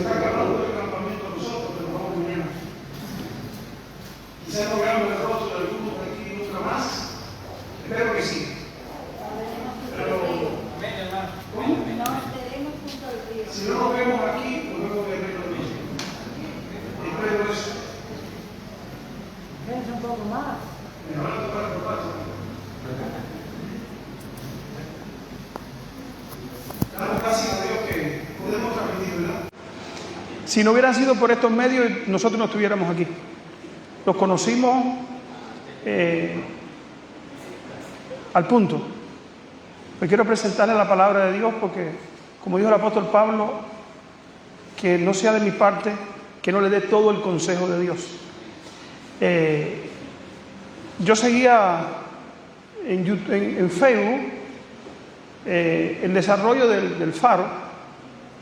está acabando el campamento nosotros, pero vamos mañana. Quizás no veamos el rostro de algunos de aquí nunca más. Espero que sí. Pero, si no nos vemos aquí, nos vemos en el reino de Dios. Espero eso. Vence un poco más. Damos gracias a Dios que podemos transmitir, ¿verdad? Si no hubieran sido por estos medios, nosotros no estuviéramos aquí. Los conocimos al punto. Hoy quiero presentarles la palabra de Dios porque, como dijo el apóstol Pablo, que no sea de mi parte que no le dé todo el consejo de Dios. Yo seguía en Facebook el desarrollo del faro.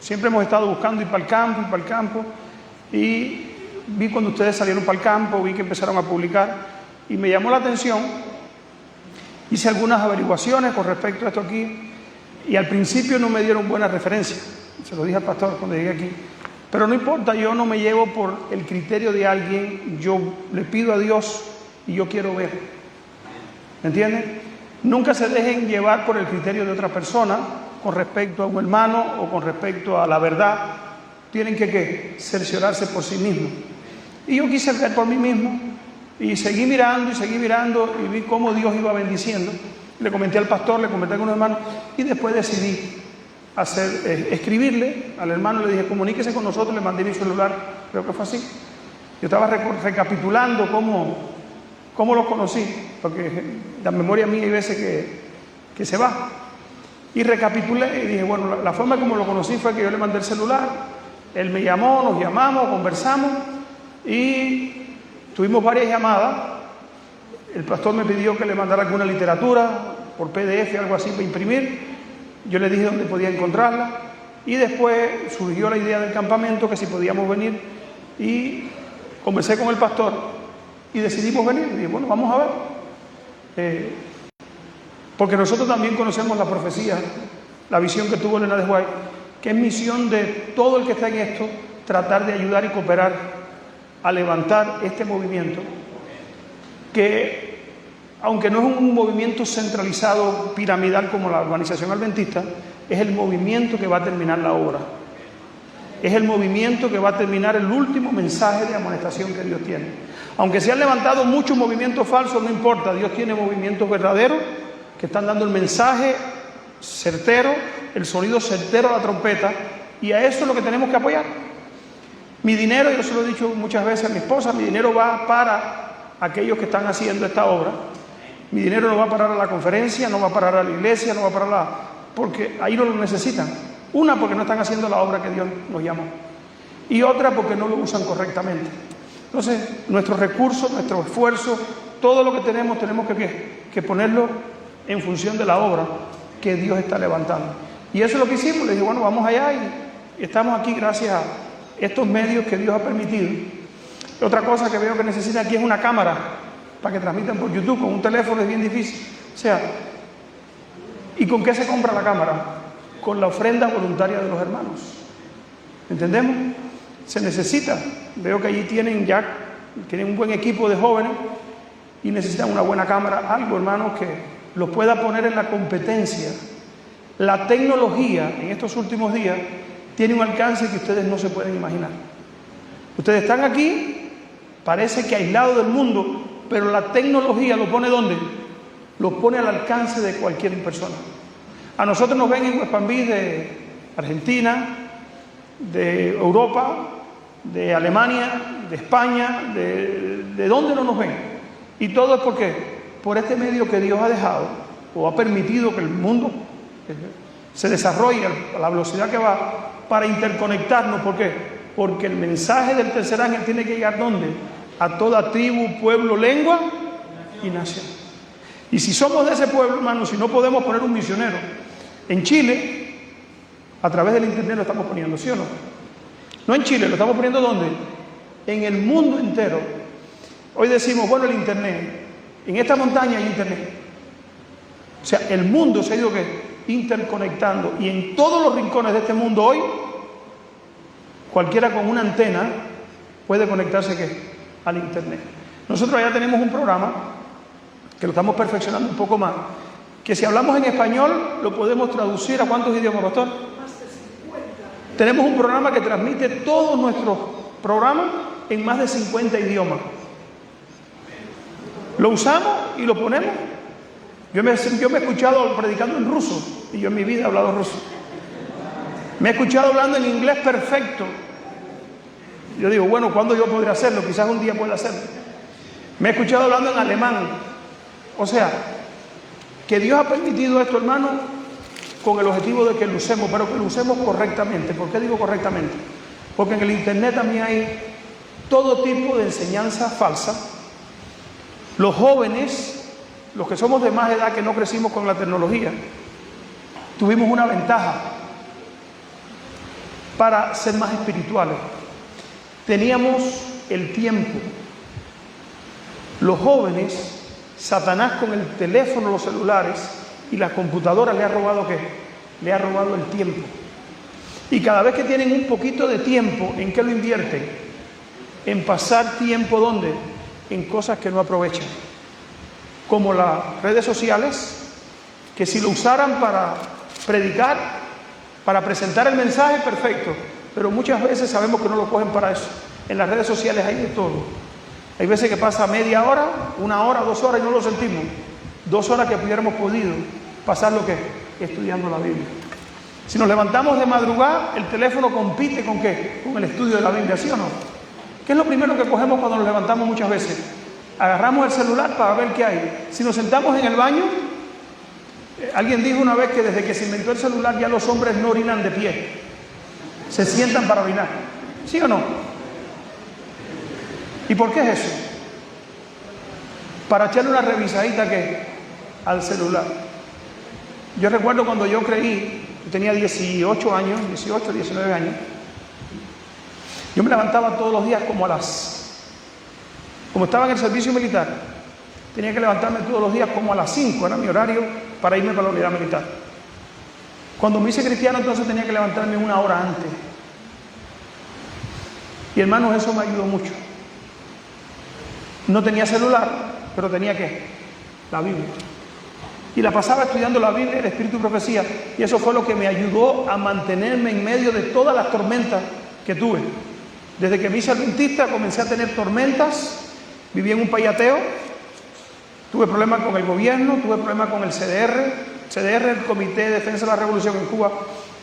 Siempre hemos estado buscando ir para el campo, y vi cuando ustedes salieron para el campo, vi que empezaron a publicar y me llamó la atención. Hice algunas averiguaciones con respecto a esto aquí y al principio no me dieron buenas referencias, se lo dije al pastor cuando llegué aquí, pero no importa, yo no me llevo por el criterio de alguien, yo le pido a Dios y yo quiero ver, ¿me entienden? Nunca se dejen llevar por el criterio de otra persona con respecto a un hermano o con respecto a la verdad. Tienen que cerciorarse por sí mismos. Y yo quise ver por mí mismo y seguí mirando y vi cómo Dios iba bendiciendo. Le comenté al pastor, le comenté a algunos hermanos y después decidí escribirle al hermano, le dije comuníquese con nosotros, le mandé mi celular, creo que fue así. Yo estaba recapitulando cómo los conocí, porque la memoria mía hay veces que se va. Y recapitulé y dije, bueno, la forma como lo conocí fue que yo le mandé el celular, él me llamó, nos llamamos, conversamos y tuvimos varias llamadas. El pastor me pidió que le mandara alguna literatura por PDF, algo así para imprimir. Yo le dije dónde podía encontrarla y después surgió la idea del campamento, que si podíamos venir, y conversé con el pastor y decidimos venir. Y dije, bueno, vamos a ver. Porque nosotros también conocemos la profecía, la visión que tuvo Elena de White, que es misión de todo el que está en esto, tratar de ayudar y cooperar a levantar este movimiento, que aunque no es un movimiento centralizado, piramidal como la organización adventista, es el movimiento que va a terminar la obra. Es el movimiento que va a terminar el último mensaje de amonestación que Dios tiene. Aunque se han levantado muchos movimientos falsos, no importa, Dios tiene movimientos verdaderos que están dando el mensaje certero, el sonido certero a la trompeta, y a eso es lo que tenemos que apoyar. Mi dinero, yo se lo he dicho muchas veces a mi esposa, mi dinero va para aquellos que están haciendo esta obra. Mi dinero no va a parar a la conferencia, no va a parar a la iglesia, no va a parar porque ahí no lo necesitan. Una, porque no están haciendo la obra que Dios nos llamó, y otra, porque no lo usan correctamente. Entonces, nuestros recursos, nuestro esfuerzo, todo lo que tenemos que ponerlo en función de la obra que Dios está levantando. Y eso es lo que hicimos. Le dije, bueno, vamos allá y estamos aquí gracias a estos medios que Dios ha permitido. Otra cosa que veo que necesitan aquí es una cámara para que transmitan por YouTube. Con un teléfono es bien difícil. O sea, ¿y con qué se compra la cámara? Con la ofrenda voluntaria de los hermanos. ¿Entendemos? Se necesita. Veo que allí tienen un buen equipo de jóvenes y necesitan una buena cámara, algo, hermanos, que los pueda poner en la competencia. La tecnología en estos últimos días tiene un alcance que ustedes no se pueden imaginar. Ustedes están aquí, parece que aislados del mundo, pero la tecnología lo pone ¿dónde? Lo pone al alcance de cualquier persona. A nosotros nos ven en West Palm Beach de Argentina, de Europa, de Alemania, de España, de dónde no nos ven. Y todo es porque por este medio que Dios ha dejado o ha permitido que el mundo se desarrolle a la velocidad que va para interconectarnos. ¿Por qué? Porque el mensaje del tercer ángel tiene que llegar ¿dónde? A toda tribu, pueblo, lengua y nación. Y si somos de ese pueblo, hermanos, si no podemos poner un misionero en Chile, a través del internet lo estamos poniendo, ¿sí o no? No en Chile, lo estamos poniendo ¿dónde? En el mundo entero. Hoy decimos, bueno, el internet, en esta montaña hay internet. O sea, el mundo se ha ido ¿qué? Interconectando, y en todos los rincones de este mundo hoy cualquiera con una antena puede conectarse ¿qué? Al internet. Nosotros ya tenemos un programa que lo estamos perfeccionando un poco más, que si hablamos en español lo podemos traducir a ¿cuántos idiomas, pastor? Más de 50. Tenemos un programa que transmite todos nuestros programas en más de 50 idiomas. Lo usamos y lo ponemos. Yo me he escuchado predicando en ruso, y yo en mi vida he hablado ruso. Me he escuchado hablando en inglés perfecto. Yo digo, bueno, ¿cuándo yo podré hacerlo? Quizás un día pueda hacerlo. Me he escuchado hablando en alemán. O sea, que Dios ha permitido esto, hermano, con el objetivo de que lo usemos, pero que lo usemos correctamente. ¿Por qué digo correctamente? Porque en el internet también hay todo tipo de enseñanza falsa. Los jóvenes, los que somos de más edad, que no crecimos con la tecnología, tuvimos una ventaja para ser más espirituales. Teníamos el tiempo. Los jóvenes, Satanás con el teléfono, los celulares y las computadoras le ha robado ¿qué? Le ha robado el tiempo. Y cada vez que tienen un poquito de tiempo, ¿en qué lo invierten? En pasar tiempo, ¿dónde? En cosas que no aprovechan. Como las redes sociales, que si lo usaran para predicar, para presentar el mensaje, perfecto. Pero muchas veces sabemos que no lo cogen para eso. En las redes sociales hay de todo. Hay veces que pasa media hora, 1 hora, 2 horas y no lo sentimos. 2 horas que hubiéramos podido pasar lo que estudiando la Biblia. Si nos levantamos de madrugada, el teléfono compite ¿con qué? Con el estudio de la Biblia, ¿sí o no? ¿Qué es lo primero que cogemos cuando nos levantamos muchas veces? Agarramos el celular para ver qué hay. Si nos sentamos en el baño, alguien dijo una vez que desde que se inventó el celular ya los hombres no orinan de pie. Se sientan para orinar. ¿Sí o no? ¿Y por qué es eso? Para echarle una revisadita ¿qué? Al celular. Yo recuerdo cuando yo creí, yo tenía 18 años, 18, 19 años, yo me levantaba todos los días como estaba en el servicio militar, tenía que levantarme todos los días como a las 5, era mi horario para irme para la unidad militar. Cuando me hice cristiano, entonces tenía que levantarme 1 hora antes. Y hermanos, eso me ayudó mucho. No tenía celular, pero tenía ¿qué? La Biblia. Y la pasaba estudiando la Biblia, el Espíritu y Profecía. Y eso fue lo que me ayudó a mantenerme en medio de todas las tormentas que tuve. Desde que me hice adventista comencé a tener tormentas. Viví en un país ateo. Tuve problemas con el gobierno, tuve problemas con el CDR. CDR, el Comité de Defensa de la Revolución en Cuba.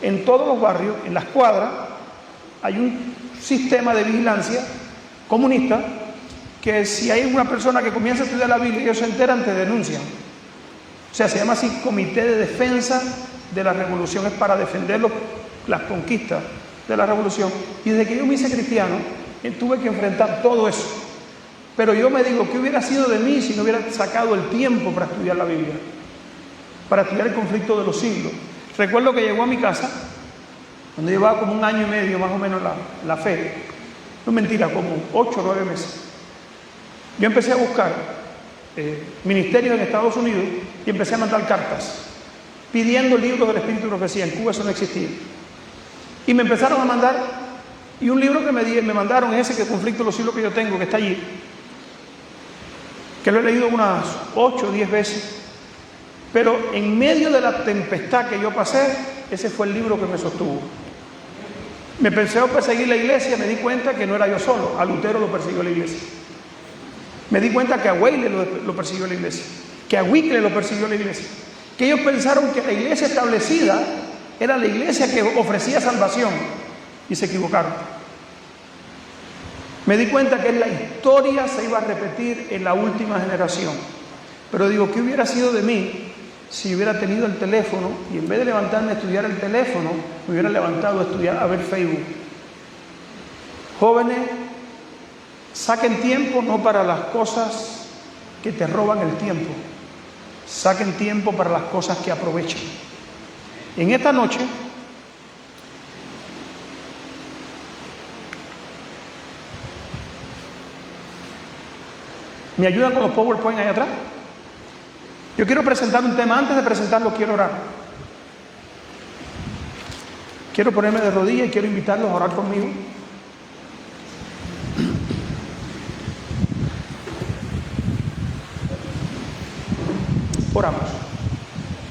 En todos los barrios, en las cuadras, hay un sistema de vigilancia comunista que si hay una persona que comienza a estudiar la Biblia y ellos se enteran, te denuncian. O sea, se llama así Comité de Defensa de la Revolución, es para defender las conquistas de la Revolución. Y desde que yo me hice cristiano, tuve que enfrentar todo eso. Pero yo me digo, ¿qué hubiera sido de mí si no hubiera sacado el tiempo para estudiar la Biblia? Para estudiar el conflicto de los siglos. Recuerdo que llegó a mi casa, cuando llevaba como 1 año y medio más o menos la fe. No mentira, como 8 o 9 meses. Yo empecé a buscar ministerios en Estados Unidos y empecé a mandar cartas pidiendo libros del Espíritu y Profecía. En Cuba eso no existía. Y me empezaron a mandar, y un libro que me mandaron es ese, que Conflicto de los Siglos, que yo tengo, que está allí, que lo he leído unas 8 o 10 veces. Pero en medio de la tempestad que yo pasé, ese fue el libro que me sostuvo. Me empecé a perseguir la iglesia, me di cuenta que no era yo solo, a Lutero lo persiguió la iglesia. Me di cuenta que a Weile lo persiguió la iglesia, que a Wycliffe lo persiguió la iglesia, que ellos pensaron que la iglesia establecida era la iglesia que ofrecía salvación, y se equivocaron. Me di cuenta que la historia se iba a repetir en la última generación. Pero digo, ¿qué hubiera sido de mí si hubiera tenido el teléfono y en vez de levantarme a estudiar el teléfono, me hubiera levantado a estudiar, a ver Facebook? Jóvenes, saquen tiempo no para las cosas que te roban el tiempo, saquen tiempo para las cosas que aprovechan. En esta noche ¿me ayudan con los PowerPoint ahí atrás? Yo quiero presentar un tema. Antes de presentarlo quiero orar. Quiero ponerme de rodillas y quiero invitarlos a orar conmigo.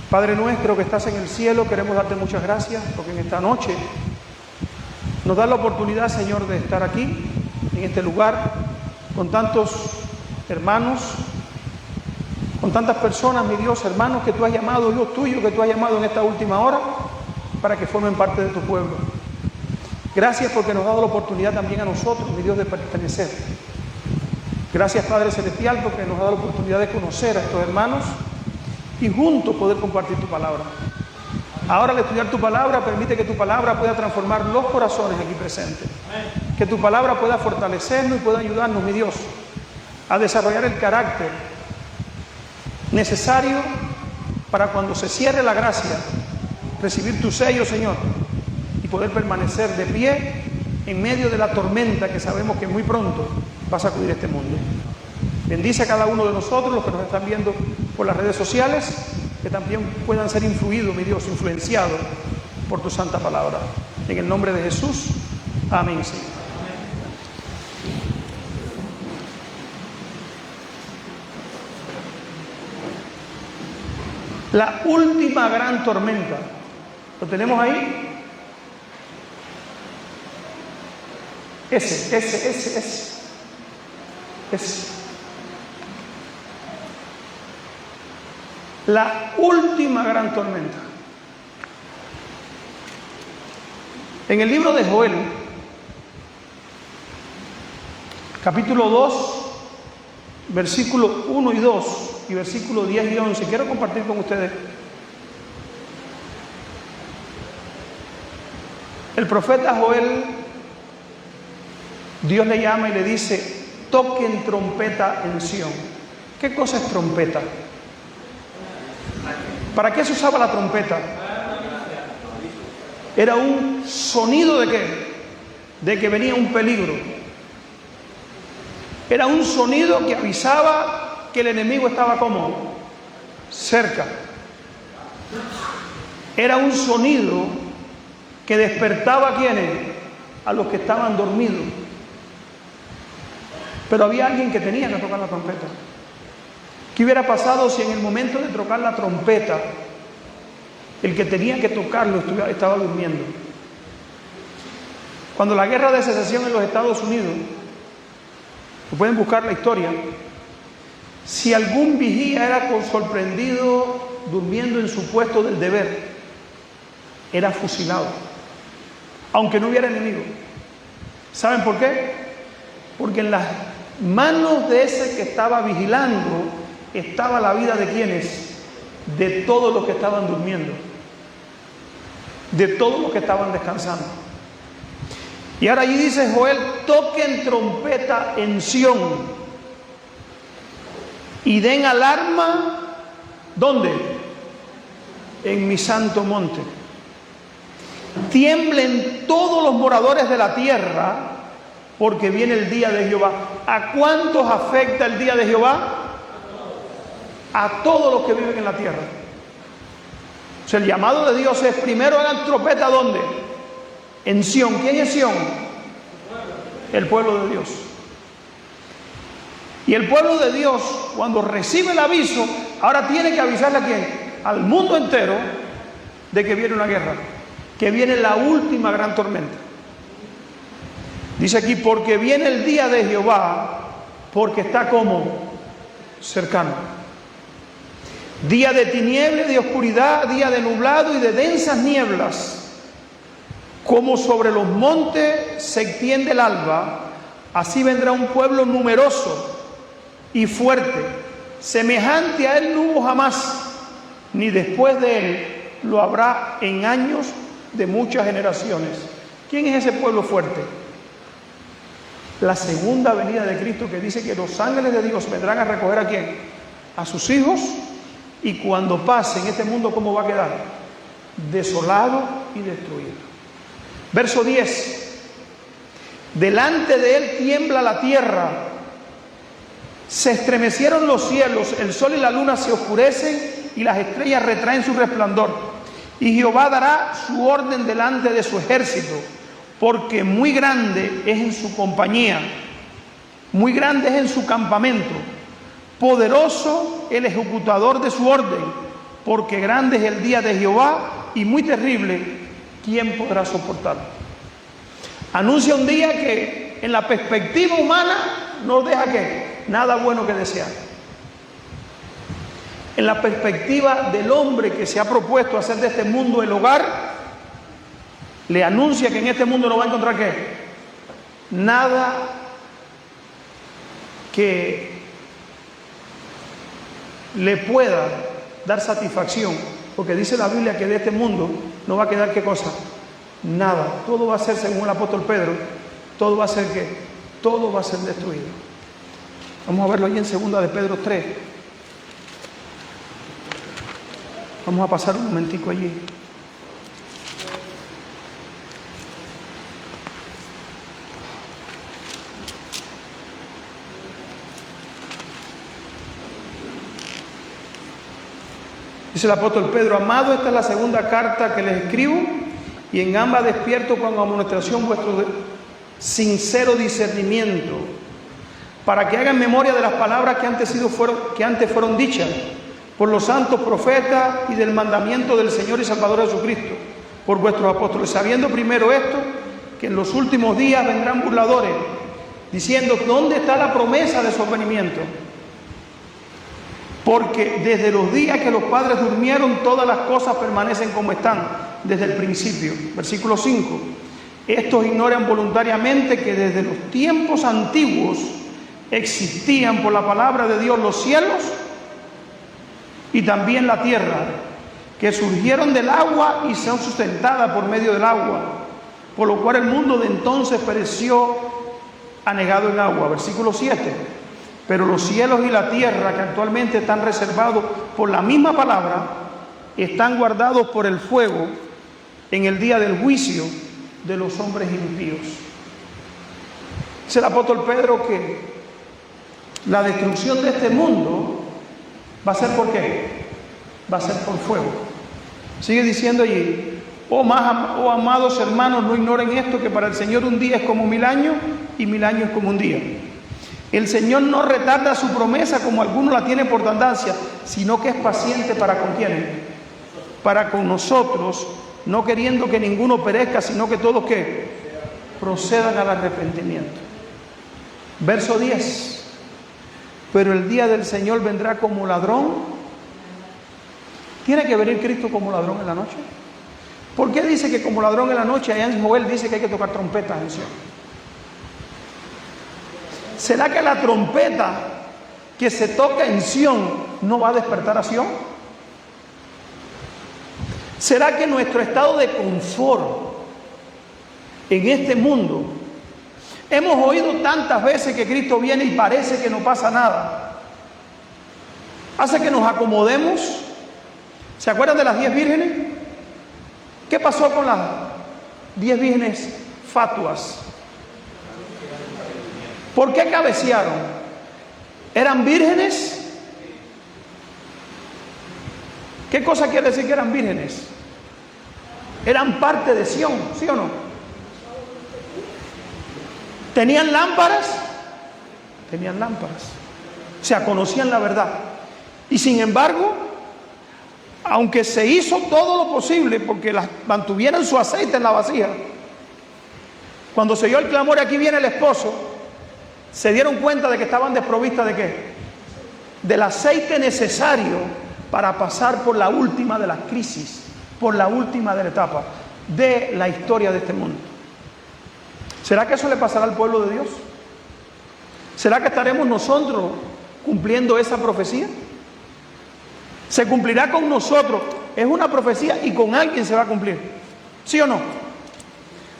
Padre nuestro que estás en el cielo, queremos darte muchas gracias porque en esta noche nos da la oportunidad, Señor, de estar aquí, en este lugar, con tantos hermanos, con tantas personas, mi Dios, hermanos que tú has llamado, Dios tuyo, que tú has llamado en esta última hora, para que formen parte de tu pueblo. Gracias porque nos has dado la oportunidad también a nosotros, mi Dios, de pertenecer. Gracias, Padre Celestial, porque nos has dado la oportunidad de conocer a estos hermanos y juntos poder compartir tu palabra. Ahora, al estudiar tu palabra, permite que tu palabra pueda transformar los corazones aquí presentes. Que tu palabra pueda fortalecernos y pueda ayudarnos, mi Dios, a desarrollar el carácter necesario para cuando se cierre la gracia, recibir tu sello, Señor, y poder permanecer de pie en medio de la tormenta que sabemos que muy pronto va a sacudir este mundo. Bendice a cada uno de nosotros, los que nos están viendo por las redes sociales, que también puedan ser influidos, mi Dios, influenciados por tu santa palabra. En el nombre de Jesús, amén, Señor. La última gran tormenta. ¿Lo tenemos ahí? Ese. La última gran tormenta. En el libro de Joel, capítulo 2, versículo 1 y 2 y versículo 10 y 11, quiero compartir con ustedes. El profeta Joel, Dios le llama y le dice: toquen trompeta en Sión. ¿Qué cosa es trompeta? ¿Para qué se usaba la trompeta? Era un sonido ¿de qué? De que venía un peligro. Era un sonido que avisaba que el enemigo estaba como cerca. Era un sonido que despertaba a quienes, a los que estaban dormidos. Pero había alguien que tenía que tocar la trompeta. ¿Qué hubiera pasado si en el momento de tocar la trompeta el que tenía que tocarlo estaba durmiendo? Cuando la guerra de secesión en los Estados Unidos, pueden buscar la historia, si algún vigía era sorprendido durmiendo en su puesto del deber, era fusilado, aunque no hubiera enemigo. ¿Saben por qué? Porque en las manos de ese que estaba vigilando estaba la vida de quienes, de todos los que estaban durmiendo, de todos los que estaban descansando. Y ahora allí dice Joel: toquen trompeta en Sión y den alarma. ¿Dónde? En mi santo monte. Tiemblen todos los moradores de la tierra, porque viene el día de Jehová. ¿A cuántos afecta el día de Jehová? A todos los que viven en la tierra. O sea, el llamado de Dios es: primero hagan trompeta, ¿dónde? En Sión. ¿Quién es Sión? El pueblo de Dios. Y el pueblo de Dios, cuando recibe el aviso, ahora tiene que avisarle a quién, al mundo entero, de que viene una guerra, que viene la última gran tormenta. Dice aquí: porque viene el día de Jehová, porque está como cercano. Día de tiniebla y de oscuridad, día de nublado y de densas nieblas. Como sobre los montes se extiende el alba, así vendrá un pueblo numeroso y fuerte, semejante a él no hubo jamás, ni después de él lo habrá en años de muchas generaciones. ¿Quién es ese pueblo fuerte? La segunda venida de Cristo, que dice que los ángeles de Dios vendrán a recoger ¿a quién? A sus hijos. Y cuando pase en este mundo, ¿cómo va a quedar? Desolado y destruido. Verso 10. Delante de él tiembla la tierra, se estremecieron los cielos, el sol y la luna se oscurecen y las estrellas retraen su resplandor. Y Jehová dará su orden delante de su ejército, porque muy grande es en su compañía, muy grande es en su campamento. Poderoso el ejecutador de su orden, porque grande es el día de Jehová y muy terrible, ¿quién podrá soportarlo? Anuncia un día que en la perspectiva humana no deja que nada bueno que desear. En la perspectiva del hombre que se ha propuesto hacer de este mundo el hogar, le anuncia que en este mundo no va a encontrar ¿qué? Nada que le pueda dar satisfacción, porque dice la Biblia que de este mundo no va a quedar ¿qué cosa? Nada. Todo va a ser, según el apóstol Pedro, todo va a ser ¿qué? Todo va a ser destruido. Vamos a verlo ahí en 2 de Pedro 3. Vamos a pasar un momentico allí. Dice el apóstol Pedro: amado, esta es la segunda carta que les escribo, y en ambas despierto con amonestación vuestro sincero discernimiento, para que hagan memoria de las palabras que antes fueron dichas por los santos profetas y del mandamiento del Señor y Salvador Jesucristo, por vuestros apóstoles, sabiendo primero esto, que en los últimos días vendrán burladores, diciendo: ¿dónde está la promesa de su advenimiento? Porque desde los días que los padres durmieron, todas las cosas permanecen como están, desde el principio. Versículo 5. Estos ignoran voluntariamente que desde los tiempos antiguos existían por la palabra de Dios los cielos y también la tierra, que surgieron del agua y son sustentadas por medio del agua, por lo cual el mundo de entonces pereció anegado en agua. Versículo 7. Pero los cielos y la tierra, que actualmente están reservados por la misma palabra, están guardados por el fuego en el día del juicio de los hombres impíos. Dice el apóstol Pedro que la destrucción de este mundo va a ser ¿por qué? Va a ser por fuego. Sigue diciendo allí: oh amados hermanos, no ignoren esto, que para el Señor un día es como 1000 años y 1000 años es como un día. El Señor no retarda su promesa como algunos la tienen por tardancia, sino que es paciente para con quienes, para con nosotros, no queriendo que ninguno perezca, sino que todos ¿qué? Procedan al arrepentimiento. Verso 10. Pero el día del Señor vendrá como ladrón. ¿Tiene que venir Cristo como ladrón en la noche? ¿Por qué dice que como ladrón en la noche? Allá en Joel dice que hay que tocar trompetas en Sion. ¿Será que la trompeta que se toca en Sion no va a despertar a Sion? ¿Será que nuestro estado de confort en este mundo, hemos oído tantas veces que Cristo viene y parece que no pasa nada, hace que nos acomodemos? ¿Se acuerdan de las 10 vírgenes? ¿Qué pasó con las 10 vírgenes fatuas? ¿Por qué cabecearon? ¿Eran vírgenes? ¿Qué cosa quiere decir que eran vírgenes? Eran parte de Sion, ¿sí o no? ¿Tenían lámparas? Tenían lámparas. O sea, conocían la verdad. Y sin embargo, aunque se hizo todo lo posible porque las mantuvieran su aceite en la vasija, cuando se oyó el clamor, aquí viene el esposo, se dieron cuenta de que estaban desprovistas ¿de qué? Del aceite necesario para pasar por la última de las crisis, por la última de la etapa de la historia de este mundo. ¿Será que eso le pasará al pueblo de Dios? ¿Será que estaremos nosotros cumpliendo esa profecía? ¿Se cumplirá con nosotros? Es una profecía y con alguien se va a cumplir, ¿sí o no?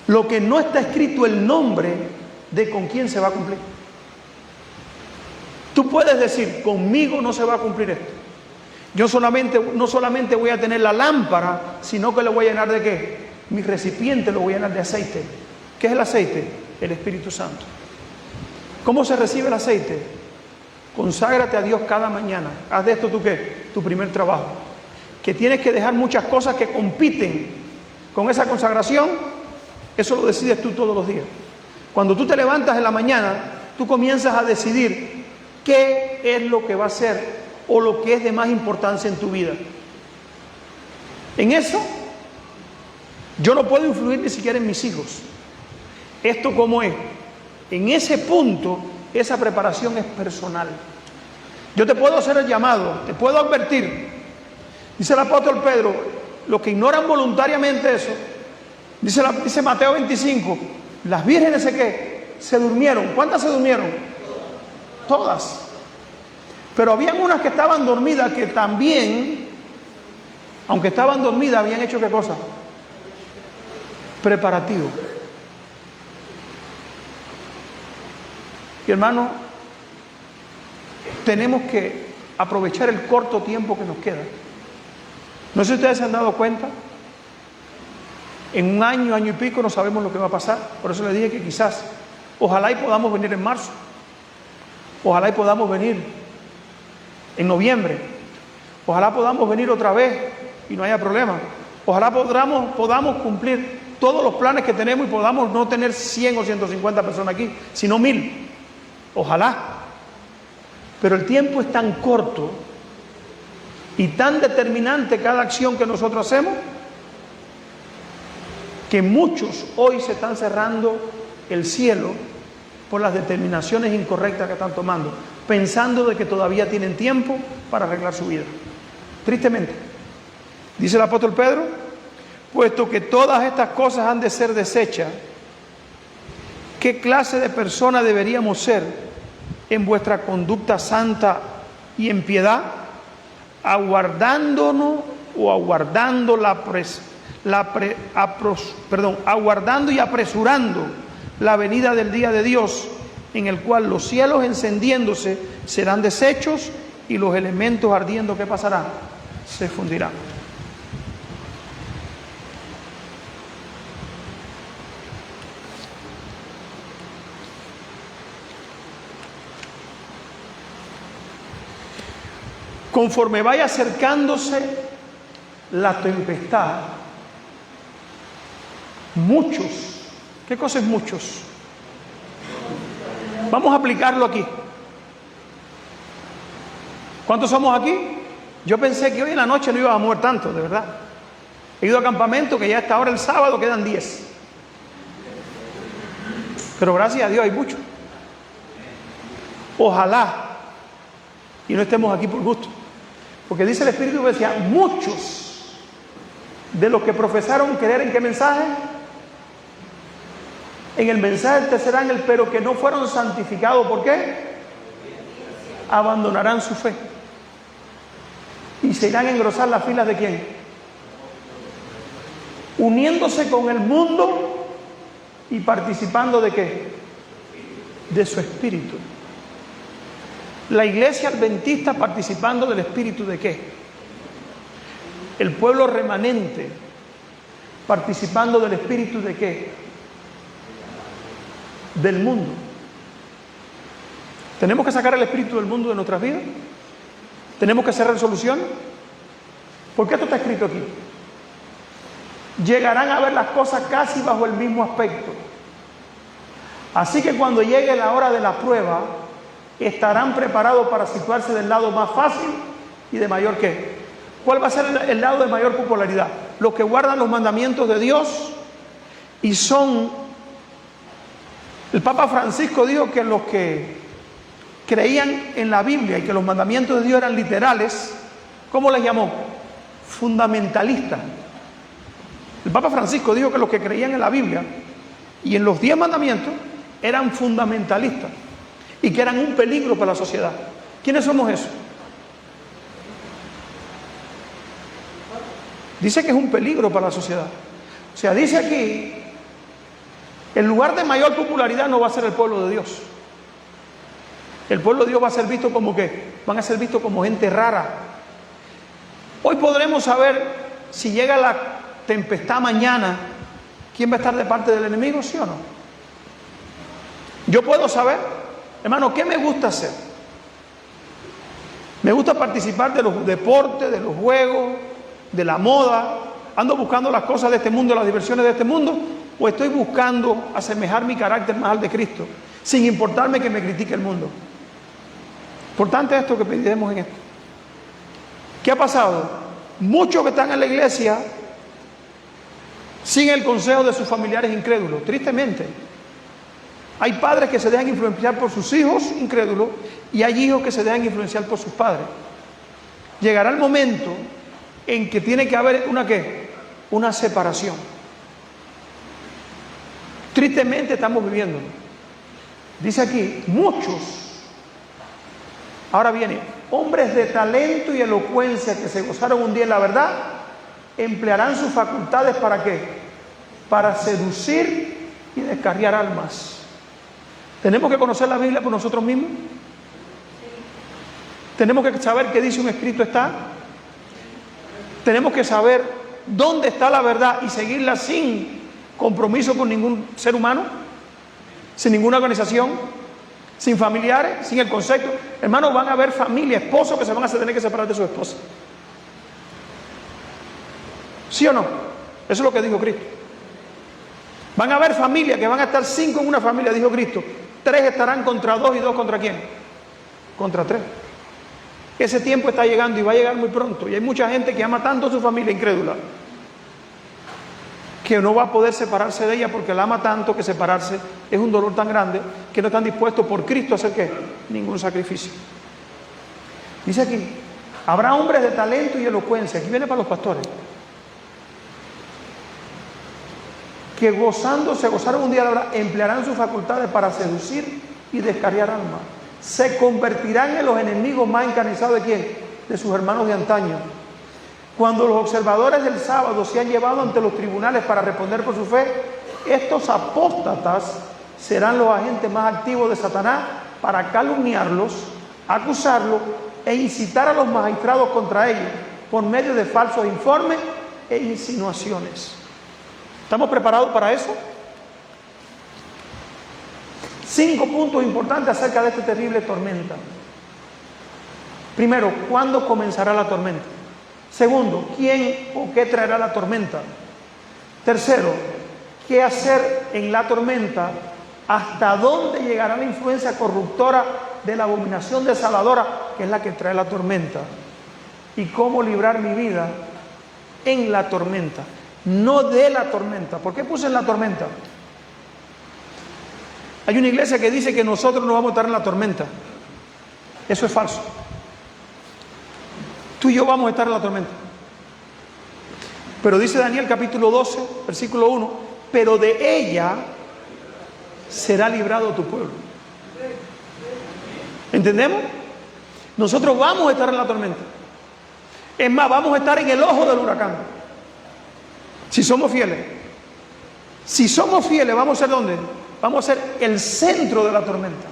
Lo que no está escrito el nombre de con quién se va a cumplir. Tú puedes decir: conmigo no se va a cumplir esto. Yo no solamente voy a tener la lámpara, sino que le voy a llenar ¿de qué? Mi recipiente lo voy a llenar de aceite. ¿Qué es el aceite? El Espíritu Santo. ¿Cómo se recibe el aceite? Conságrate a Dios cada mañana. Haz de esto ¿tú qué? Tu primer trabajo. Que tienes que dejar muchas cosas que compiten con esa consagración. Eso lo decides tú todos los días. Cuando tú te levantas en la mañana, tú comienzas a decidir qué es lo que va a ser o lo que es de más importancia en tu vida. En eso, yo no puedo influir ni siquiera en mis hijos. ¿Esto cómo es? En ese punto, esa preparación es personal. Yo te puedo hacer el llamado, te puedo advertir. Dice el apóstol Pedro, los que ignoran voluntariamente eso, dice Mateo 25, las vírgenes se durmieron. ¿Cuántas se durmieron? Todas. Pero habían unas que estaban dormidas que también, aunque estaban dormidas, habían hecho ¿qué cosa? Preparativo. Y hermano, tenemos que aprovechar el corto tiempo que nos queda. No sé si ustedes se han dado cuenta, en un año, año y pico no sabemos lo que va a pasar. Por eso les dije que quizás, ojalá y podamos venir en marzo, ojalá y podamos venir en noviembre, ojalá podamos venir otra vez y no haya problema, ojalá podamos cumplir todos los planes que tenemos y podamos no tener 100 o 150 personas aquí, sino 1000, ojalá. Pero el tiempo es tan corto y tan determinante cada acción que nosotros hacemos, que muchos hoy se están cerrando el cielo por las determinaciones incorrectas que están tomando, pensando de que todavía tienen tiempo para arreglar su vida. Tristemente, dice el apóstol Pedro, puesto que todas estas cosas han de ser desechas, ¿qué clase de persona deberíamos ser en vuestra conducta santa y en piedad? Aguardando y apresurando la venida del día de Dios, en el cual los cielos encendiéndose serán deshechos y los elementos ardiendo, ¿qué pasará? Se fundirán. Conforme vaya acercándose la tempestad, muchos, ¿qué cosa es muchos? Vamos a aplicarlo aquí. ¿Cuántos somos aquí? Yo pensé que hoy en la noche no iba a mover tanto, de verdad. He ido a campamento que ya hasta ahora el sábado quedan 10. Pero gracias a Dios hay muchos. Ojalá y no estemos aquí por gusto. Porque dice el Espíritu que decía, muchos de los que profesaron creer en qué mensaje, en el mensaje del tercer ángel, pero que no fueron santificados, ¿por qué? Abandonarán su fe y se irán a engrosar las filas de ¿quién? Uniéndose con el mundo y participando ¿de qué? De su espíritu. La iglesia adventista participando del espíritu ¿de qué? El pueblo remanente participando del espíritu ¿de qué? Del mundo. ¿Tenemos que sacar el espíritu del mundo de nuestras vidas? ¿Tenemos que hacer resoluciones? ¿Por qué esto está escrito aquí? Llegarán a ver las cosas casi bajo el mismo aspecto. Así que cuando llegue la hora de la prueba, estarán preparados para situarse del lado más fácil y de mayor ¿qué? ¿Cuál va a ser el lado de mayor popularidad? Los que guardan los mandamientos de Dios y son... El Papa Francisco dijo que los que creían en la Biblia y que los mandamientos de Dios eran literales, ¿cómo les llamó? Fundamentalistas. El Papa Francisco dijo que los que creían en la Biblia y en los 10 mandamientos eran fundamentalistas y que eran un peligro para la sociedad. ¿Quiénes somos esos? Dice que es un peligro para la sociedad. O sea, dice aquí, el lugar de mayor popularidad no va a ser el pueblo de Dios. El pueblo de Dios va a ser visto como ¿qué? Van a ser vistos como gente rara. Hoy podremos saber si llega la tempestad mañana, ¿quién va a estar de parte del enemigo, sí o no? Yo puedo saber, hermano, ¿qué me gusta hacer? Me gusta participar de los deportes, de los juegos, de la moda. Ando buscando las cosas de este mundo, las diversiones de este mundo, o estoy buscando asemejar mi carácter más al de Cristo, sin importarme que me critique el mundo. Importante esto que pedimos en esto. ¿Qué ha pasado? Muchos que están en la iglesia siguen el consejo de sus familiares incrédulos, tristemente. Hay padres que se dejan influenciar por sus hijos incrédulos y hay hijos que se dejan influenciar por sus padres. Llegará el momento en que tiene que haber una separación. Tristemente estamos viviendo. Dice aquí, muchos. Ahora viene, hombres de talento y elocuencia que se gozaron un día en la verdad, emplearán sus facultades ¿para qué? Para seducir y descarriar almas. ¿Tenemos que conocer la Biblia por nosotros mismos? ¿Tenemos que saber qué dice un escrito está? ¿Tenemos que saber dónde está la verdad y seguirla sin compromiso con ningún ser humano? ¿Sin ninguna organización? ¿Sin familiares? ¿Sin el concepto? Hermanos, van a haber familias, esposos que se van a tener que separar de su esposa. ¿Sí o no? Eso es lo que dijo Cristo. Van a haber familias que van a estar 5 en una familia, dijo Cristo. 3 estarán contra 2 y 2 contra ¿quién? Contra 3. Ese tiempo está llegando y va a llegar muy pronto. Y hay mucha gente que ama tanto a su familia incrédula que no va a poder separarse de ella porque la ama tanto que separarse es un dolor tan grande que no están dispuestos por Cristo a hacer ¿qué? Ningún sacrificio. Dice aquí, habrá hombres de talento y elocuencia. Aquí viene para los pastores. Que se gozaron un día de la verdad, emplearán sus facultades para seducir y descarriar almas. Se convertirán en los enemigos más encarnizados ¿de quién? De sus hermanos de antaño. Cuando los observadores del sábado se han llevado ante los tribunales para responder por su fe, estos apóstatas serán los agentes más activos de Satanás para calumniarlos, acusarlos e incitar a los magistrados contra ellos por medio de falsos informes e insinuaciones. ¿Estamos preparados para eso? 5 puntos importantes acerca de esta terrible tormenta. Primero, ¿cuándo comenzará la tormenta? Segundo, ¿quién o qué traerá la tormenta? Tercero, ¿qué hacer en la tormenta? ¿Hasta dónde llegará la influencia corruptora de la abominación desoladora, que es la que trae la tormenta? ¿Y cómo librar mi vida en la tormenta? No de la tormenta. ¿Por qué puse en la tormenta? Hay una iglesia que dice que nosotros no vamos a estar en la tormenta. Eso es falso. Tú y yo vamos a estar en la tormenta. Pero dice Daniel capítulo 12, versículo 1, pero de ella será librado tu pueblo. ¿Entendemos? Nosotros vamos a estar en la tormenta. Es más, vamos a estar en el ojo del huracán. Si somos fieles. Si somos fieles, ¿vamos a ser dónde? Vamos a ser el centro de la tormenta.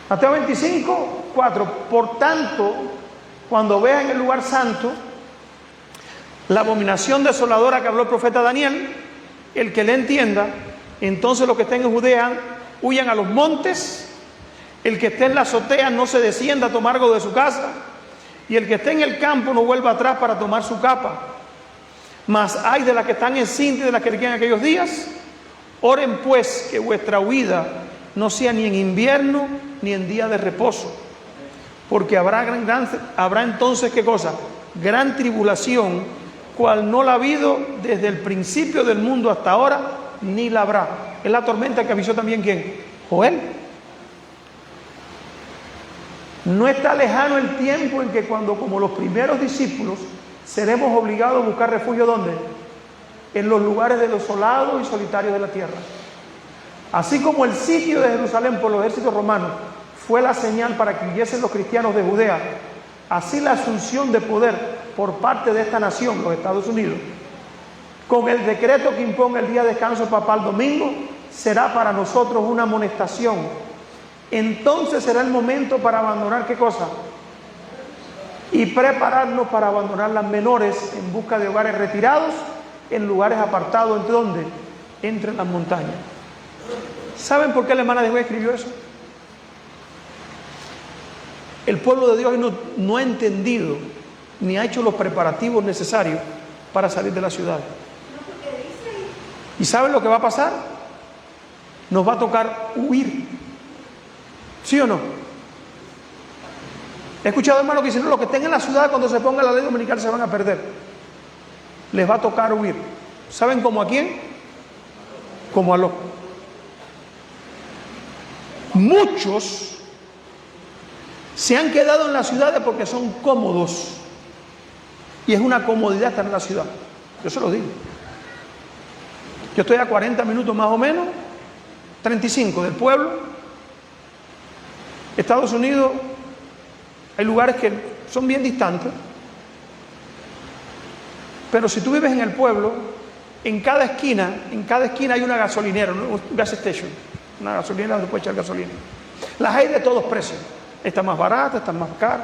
Mateo 25, 4. Por tanto, cuando vean el lugar santo la abominación desoladora que habló el profeta Daniel, el que le entienda, entonces los que estén en Judea huyan a los montes, el que esté en la azotea no se descienda a tomar algo de su casa, y el que esté en el campo no vuelva atrás para tomar su capa. Mas hay de las que están encintas y de las que quedan aquellos días. Oren pues que vuestra huida no sea ni en invierno ni en día de reposo, porque habrá entonces ¿qué cosa? Gran tribulación, cual no la ha habido desde el principio del mundo hasta ahora, ni la habrá. Es la tormenta que avisó también ¿quién? Joel. No está lejano el tiempo en que cuando, como los primeros discípulos, seremos obligados a buscar refugio ¿dónde? En los lugares desolados y solitarios de la tierra. Así como el sitio de Jerusalén por los ejércitos romanos fue la señal para que huyesen los cristianos de Judea, así la asunción de poder por parte de esta nación, los Estados Unidos, con el decreto que imponga el día de descanso papal domingo, será para nosotros una amonestación. Entonces será el momento para abandonar ¿qué cosa? Y prepararnos para abandonar las menores en busca de hogares retirados, en lugares apartados. ¿Entre dónde? Entre las montañas. ¿Saben por qué la hermana de Juez escribió eso? El pueblo de Dios no ha entendido ni ha hecho los preparativos necesarios para salir de la ciudad. ¿Y saben lo que va a pasar? Nos va a tocar huir. ¿Sí o no? He escuchado hermanos que dicen, no, los que estén en la ciudad cuando se ponga la ley dominical se van a perder. Les va a tocar huir. ¿Saben cómo a quién? Como a Lot. Muchos se han quedado en las ciudades porque son cómodos. Y es una comodidad estar en la ciudad. Yo se lo digo. Yo estoy a 40 minutos más o menos, 35 del pueblo. Estados Unidos, hay lugares que son bien distantes. Pero si tú vives en el pueblo, en cada esquina hay una gasolinera, un gas station, una gasolinera donde puedes echar gasolina. Las hay de todos precios. Esta más barata, esta más cara.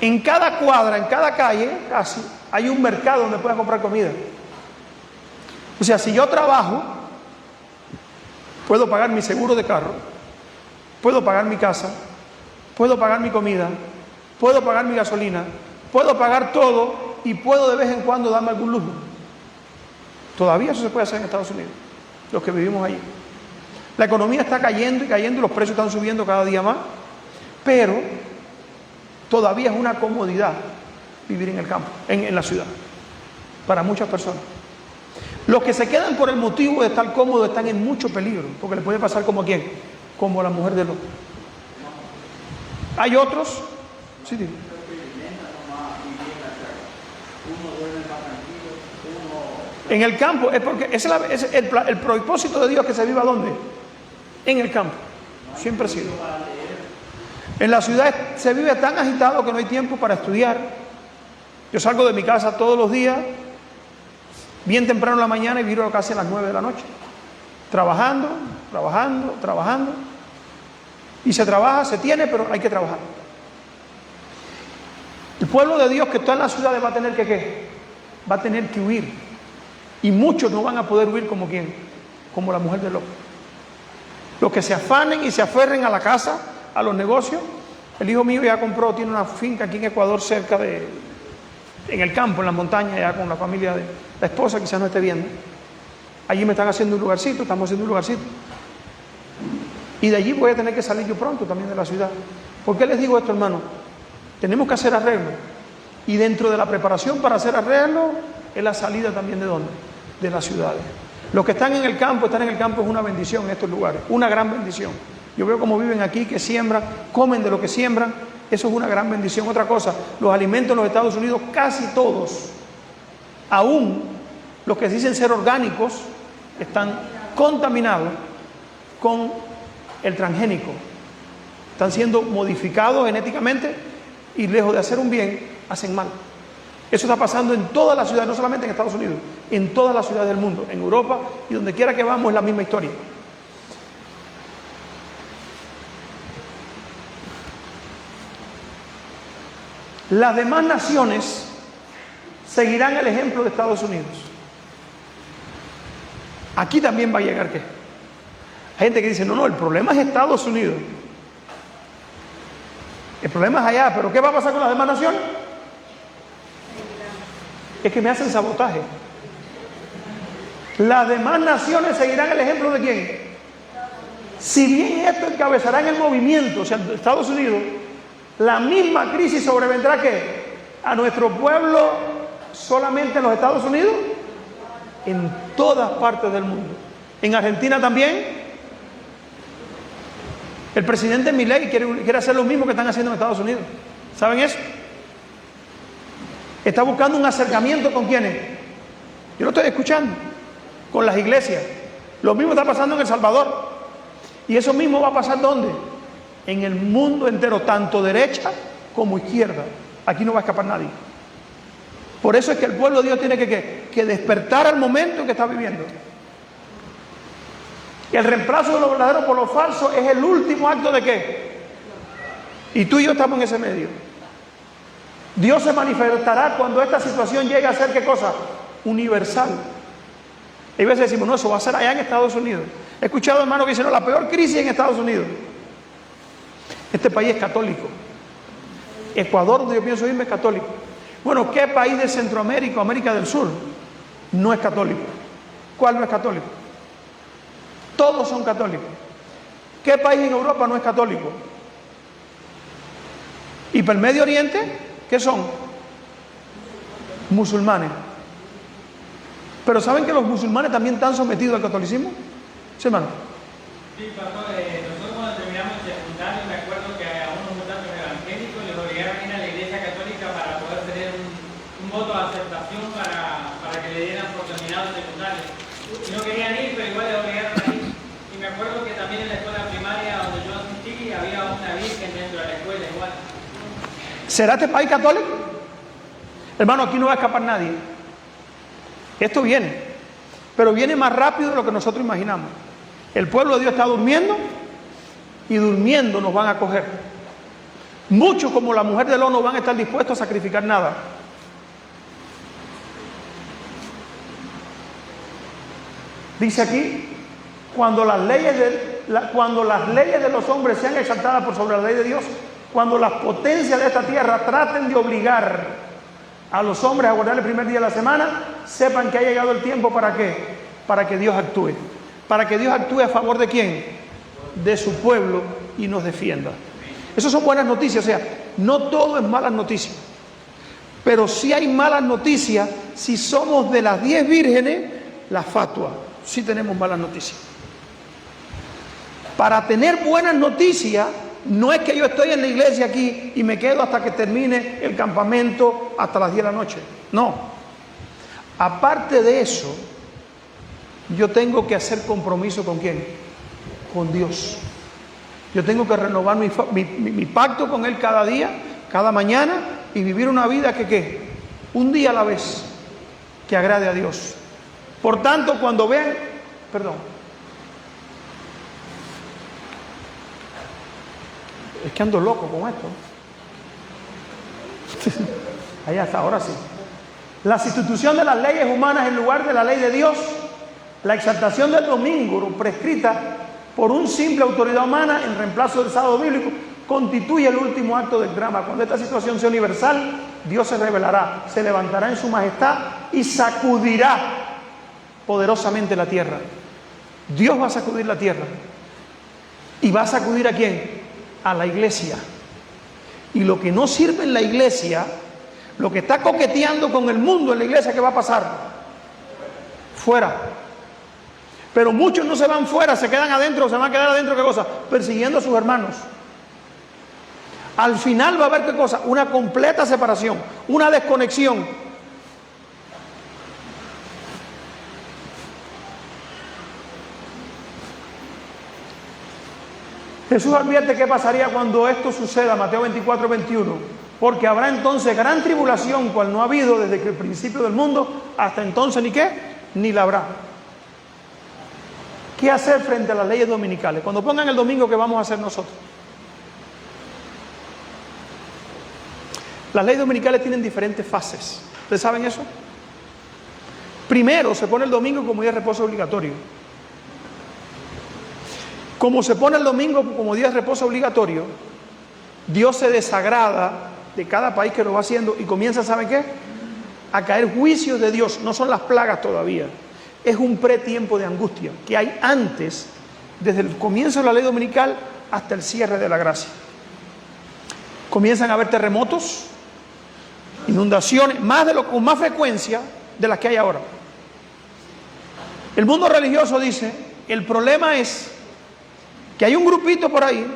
En cada cuadra, en cada calle, casi, hay un mercado donde puedes comprar comida. O sea, si yo trabajo, puedo pagar mi seguro de carro, puedo pagar mi casa, puedo pagar mi comida, puedo pagar mi gasolina, puedo pagar todo y puedo de vez en cuando darme algún lujo. Todavía eso se puede hacer en Estados Unidos, los que vivimos allí. La economía está cayendo y cayendo y los precios están subiendo cada día más, pero todavía es una comodidad vivir en el campo, en la ciudad, para muchas personas. Los que se quedan por el motivo de estar cómodos están en mucho peligro, porque les puede pasar como a quién, como a la mujer de Lot. Hay otros, sí, digo. En el campo, es porque es el propósito de Dios que se viva ¿dónde? En el campo, siempre ha sido. En la ciudad se vive tan agitado que no hay tiempo para estudiar. Yo salgo de mi casa todos los días, bien temprano en la mañana y viro casi a las 9 de la noche. Trabajando. Y se trabaja, se tiene, pero hay que trabajar. El pueblo de Dios que está en las ciudades va a tener que ¿qué? Va a tener que huir. Y muchos no van a poder huir como ¿quién? Como la mujer de Lot. Los que se afanen y se aferren a la casa, a los negocios. El hijo mío ya compró, tiene una finca aquí en Ecuador cerca en el campo, en las montañas, ya con la familia de la esposa, quizás no esté viendo. Allí me están haciendo un lugarcito, estamos haciendo un lugarcito. Y de allí voy a tener que salir yo pronto también de la ciudad. ¿Por qué les digo esto, hermano? Tenemos que hacer arreglo. Y dentro de la preparación para hacer arreglo, es la salida también ¿de dónde? De las ciudades. Los que están en el campo es una bendición en estos lugares, una gran bendición. Yo veo cómo viven aquí, que siembran, comen de lo que siembran, eso es una gran bendición. Otra cosa, los alimentos en los Estados Unidos, casi todos, aún los que dicen ser orgánicos, están contaminados con el transgénico. Están siendo modificados genéticamente y lejos de hacer un bien, hacen mal. Eso está pasando en todas las ciudades, no solamente en Estados Unidos, en todas las ciudades del mundo, en Europa y donde quiera que vamos es la misma historia. Las demás naciones seguirán el ejemplo de Estados Unidos. Aquí también va a llegar ¿qué? Hay gente que dice, no, el problema es Estados Unidos. El problema es allá, pero ¿qué va a pasar con las demás naciones? Es que me hacen sabotaje. Las demás naciones seguirán el ejemplo ¿de quién? Si bien esto encabezará en el movimiento, o sea, Estados Unidos, la misma crisis sobrevendrá ¿qué? A nuestro pueblo solamente en los Estados Unidos, en todas partes del mundo. En Argentina también. El presidente Milei quiere hacer lo mismo que están haciendo en Estados Unidos. ¿Saben eso? Está buscando un acercamiento ¿con quiénes? Yo lo estoy escuchando. Con las iglesias. Lo mismo está pasando en El Salvador. Y eso mismo va a pasar ¿dónde? En el mundo entero, tanto derecha como izquierda. Aquí no va a escapar nadie. Por eso es que el pueblo de Dios tiene que despertar al momento que está viviendo. El reemplazo de lo verdadero por lo falso es el último acto ¿de qué? Y tú y yo estamos en ese medio. Dios se manifestará cuando esta situación llegue a ser ¿qué cosa? Universal. Hay veces decimos, no, eso va a ser allá en Estados Unidos. He escuchado hermanos que dicen, no, la peor crisis en Estados Unidos. Este país es católico. Ecuador, donde yo pienso irme, es católico. Bueno, ¿qué país de Centroamérica o América del Sur no es católico? ¿Cuál no es católico? Todos son católicos. ¿Qué país en Europa no es católico? Y para el Medio Oriente, ¿qué son? Musulmanes. Pero ¿saben que los musulmanes también están sometidos al catolicismo? Sí, hermano. Sí, pastor, nosotros cuando terminamos el secundario me acuerdo que a unos muchachos evangélicos les obligaron a ir a la iglesia católica para poder tener un voto de aceptación para que le dieran por terminado el secundario. Y no querían ir, pero igual les obligaron a ir. Y me acuerdo que también en la escuela primaria donde yo asistí había una virgen dentro de la escuela igual. ¿Será este país católico? Hermano, aquí no va a escapar nadie. Esto viene, pero viene más rápido de lo que nosotros imaginamos. El pueblo de Dios está durmiendo y durmiendo nos van a coger. Muchos, como la mujer de Lot, no van a estar dispuestos a sacrificar nada. Dice aquí, cuando las leyes de los hombres sean exaltadas por sobre la ley de Dios, cuando las potencias de esta tierra traten de obligar a los hombres a guardar el primer día de la semana, sepan que ha llegado el tiempo ¿para qué? Para que Dios actúe. Para que Dios actúe a favor de ¿quién? De su pueblo y nos defienda. Esas son buenas noticias, o sea, no todo es malas noticias. Pero sí hay malas noticias si somos de las 10 vírgenes, las fatuas. Sí tenemos malas noticias. Para tener buenas noticias, no es que yo estoy en la iglesia aquí y me quedo hasta que termine el campamento hasta las 10 de la noche. No. Aparte de eso, yo tengo que hacer compromiso ¿con quién? Con Dios. Yo tengo que renovar mi pacto con Él cada día, cada mañana, y vivir una vida que ¿qué? Un día a la vez, que agrade a Dios. Por tanto, cuando vean, es que ando loco con esto. Allá está, ahora sí. La sustitución de las leyes humanas en lugar de la ley de Dios, la exaltación del domingo prescrita por un simple autoridad humana en reemplazo del sábado bíblico, constituye el último acto del drama. Cuando esta situación sea universal, Dios se revelará, se levantará en su majestad y sacudirá poderosamente la tierra. Dios va a sacudir la tierra. ¿Y va a sacudir a quién? A la iglesia. Y lo que no sirve en la iglesia, lo que está coqueteando con el mundo en la iglesia, ¿qué va a pasar? Fuera. Pero muchos no se van fuera, se quedan adentro, se van a quedar adentro, ¿qué cosa? Persiguiendo a sus hermanos. Al final va a haber ¿qué cosa? Una completa separación, una desconexión. Jesús advierte qué pasaría cuando esto suceda, Mateo 24, 21. Porque habrá entonces gran tribulación, cual no ha habido desde que el principio del mundo, hasta entonces ni qué, ni la habrá. ¿Qué hacer frente a las leyes dominicales? Cuando pongan el domingo, ¿qué vamos a hacer nosotros? Las leyes dominicales tienen diferentes fases. ¿Ustedes saben eso? Primero se pone el domingo como día de reposo obligatorio. Como se pone el domingo como día de reposo obligatorio, Dios se desagrada de cada país que lo va haciendo y comienza, ¿saben qué? A caer juicios de Dios. No son las plagas todavía. Es un pretiempo de angustia que hay antes, desde el comienzo de la ley dominical hasta el cierre de la gracia. Comienzan a haber terremotos, inundaciones, con más frecuencia de las que hay ahora. El mundo religioso dice, el problema es que hay un grupito por ahí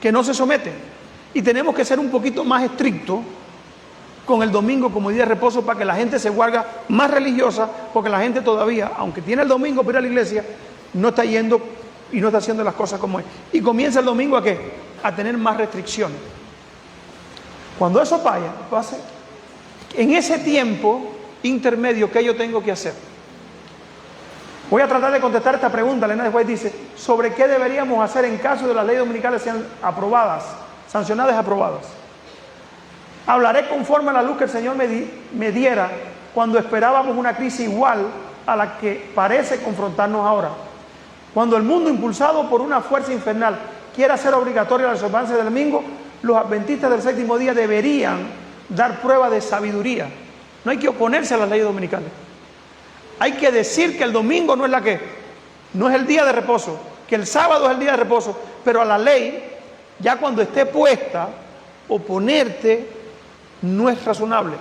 que no se somete y tenemos que ser un poquito más estrictos con el domingo como día de reposo para que la gente se guarde más religiosa, porque la gente todavía, aunque tiene el domingo para ir a la iglesia, no está yendo y no está haciendo las cosas como es. Y comienza el domingo ¿a qué? A tener más restricciones. Cuando eso pase, en ese tiempo intermedio, ¿qué yo tengo que hacer? Voy a tratar de contestar esta pregunta. Elena después dice, ¿sobre qué deberíamos hacer en caso de las leyes dominicales sean aprobadas, sancionadas y aprobadas? Hablaré conforme a la luz que el Señor me diera cuando esperábamos una crisis igual a la que parece confrontarnos ahora. Cuando el mundo, impulsado por una fuerza infernal, quiera hacer obligatoria la observancia del domingo, los adventistas del séptimo día deberían dar prueba de sabiduría. No hay que oponerse a las leyes dominicales. Hay que decir que el domingo no es el día de reposo, que el sábado es el día de reposo, pero a la ley, ya cuando esté puesta, oponerte no es razonable.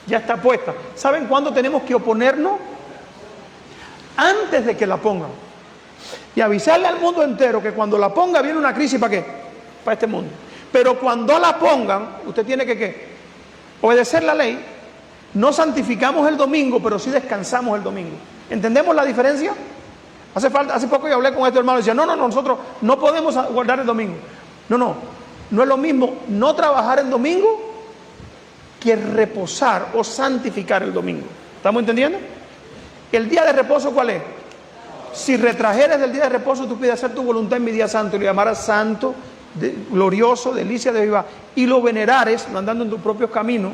Ya está puesta. ¿Saben cuándo tenemos que oponernos? Antes de que la pongan. Y avisarle al mundo entero que cuando la ponga viene una crisis, ¿para qué? Para este mundo. Pero cuando la pongan, usted tiene que ¿qué? Obedecer la ley. No santificamos el domingo, pero sí descansamos el domingo. ¿Entendemos la diferencia? Hace poco yo hablé con este hermano y decía, no, nosotros no podemos guardar el domingo. No es lo mismo no trabajar el domingo que reposar o santificar el domingo. ¿Estamos entendiendo? ¿El día de reposo cuál es? Si retrajeres del día de reposo, tú pides hacer tu voluntad en mi día santo y lo llamarás santo, glorioso, delicia de Jehová, y lo venerares, no andando en tus propios caminos,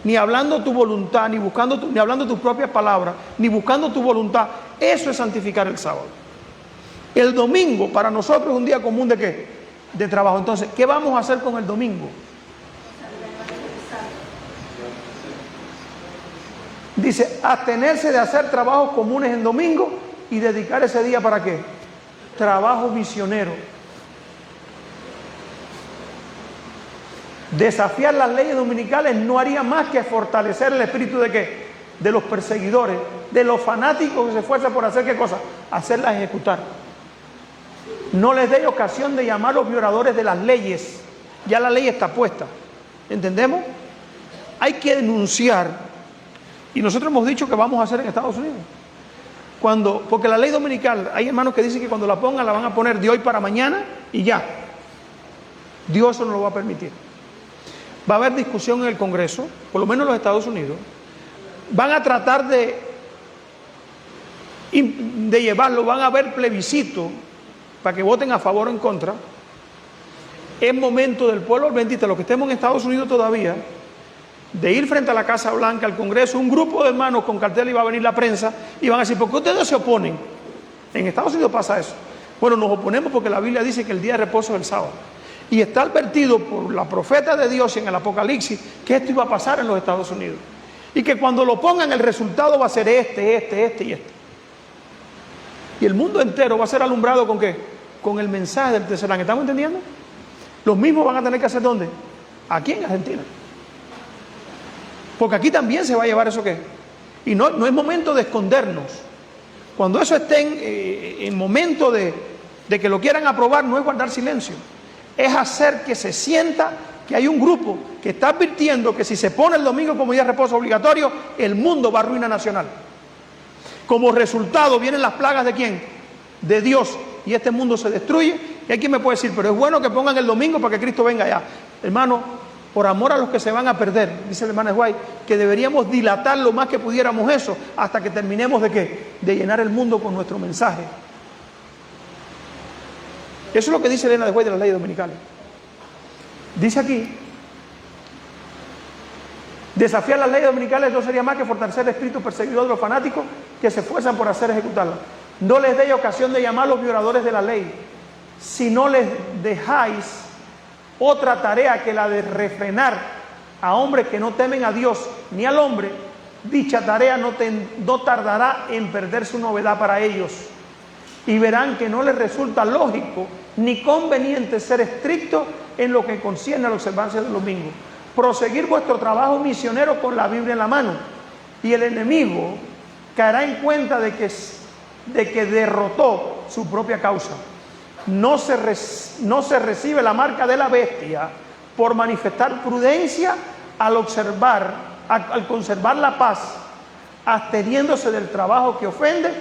ni hablando tu voluntad, ni hablando tus propias palabras, ni buscando tu voluntad. Eso es santificar el sábado. El domingo para nosotros es un día común ¿de qué? De trabajo. Entonces, ¿qué vamos a hacer con el domingo? Dice, abstenerse de hacer trabajos comunes en domingo y dedicar ese día ¿para qué? Trabajo misionero. Desafiar las leyes dominicales no haría más que fortalecer el espíritu de ¿qué? De los perseguidores, de los fanáticos que se esfuerzan por hacer ¿qué cosa? Hacerlas ejecutar. No les dé ocasión de llamar los violadores de las leyes. Ya la ley está puesta. ¿Entendemos? Hay que denunciar. Y nosotros hemos dicho que vamos a hacer en Estados Unidos. Porque la ley dominical, hay hermanos que dicen que cuando la pongan la van a poner de hoy para mañana y ya. Dios eso no lo va a permitir. Va a haber discusión en el Congreso, por lo menos en los Estados Unidos. Van a tratar de llevarlo, van a haber plebiscito para que voten a favor o en contra. Es momento del pueblo adventista, los que estemos en Estados Unidos todavía, de ir frente a la Casa Blanca, al Congreso, un grupo de hermanos con cartel, y va a venir la prensa y van a decir, ¿por qué ustedes se oponen? En Estados Unidos pasa eso. Bueno, nos oponemos porque la Biblia dice que el día de reposo es el sábado. Y está advertido por la profeta de Dios en el Apocalipsis que esto iba a pasar en los Estados Unidos. Y que cuando lo pongan el resultado va a ser este y este. Y el mundo entero va a ser alumbrado ¿con qué? Con el mensaje del tercer ángel. ¿Estamos entendiendo? Los mismos van a tener que hacer ¿dónde? Aquí en Argentina. Porque aquí también se va a llevar eso ¿qué? Y no es momento de escondernos. Cuando eso esté en momento de que lo quieran aprobar, no es guardar silencio. Es hacer que se sienta que hay un grupo que está advirtiendo que si se pone el domingo como día de reposo obligatorio, el mundo va a ruina nacional. Como resultado vienen las plagas ¿de quién? De Dios. Y este mundo se destruye. Y hay quien me puede decir, pero es bueno que pongan el domingo para que Cristo venga allá. Hermano, por amor a los que se van a perder, dice el hermano White, que deberíamos dilatar lo más que pudiéramos eso, hasta que terminemos ¿de qué? De llenar el mundo con nuestro mensaje. Eso es lo que dice Elena de White de las leyes dominicales. Dice aquí, desafiar las leyes dominicales no sería más que fortalecer el espíritu perseguidor de los fanáticos que se esfuerzan por hacer ejecutarlas. No les deis ocasión de llamar a los violadores de la ley, si no les dejáis otra tarea que la de refrenar a hombres que no temen a Dios ni al hombre. Dicha tarea no tardará en perderse una novedad para ellos, y verán que no les resulta lógico ni conveniente ser estrictos en lo que concierne a la observancia del domingo. Proseguir vuestro trabajo misionero con la Biblia en la mano, y el enemigo caerá en cuenta de que derrotó su propia causa. No se recibe la marca de la bestia por manifestar prudencia al conservar la paz, absteniéndose del trabajo que ofende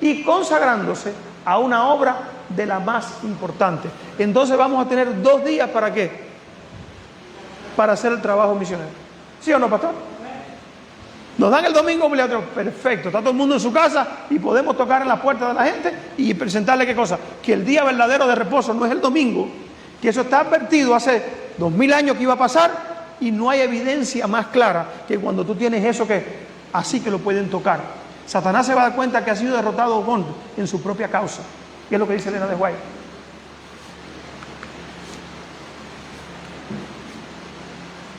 y consagrándose a una obra de la más importante. Entonces vamos a tener 2 días ¿para qué? Para hacer el trabajo misionero. ¿Sí o no, pastor? Nos dan el domingo obligatorio, perfecto, está todo el mundo en su casa y podemos tocar en la puerta de la gente y presentarle ¿qué cosa? Que el día verdadero de reposo no es el domingo, que eso está advertido hace 2000 años que iba a pasar, y no hay evidencia más clara que cuando tú tienes eso que así que lo pueden tocar. Satanás se va a dar cuenta que ha sido derrotado en su propia causa, que es lo que dice Elena de White.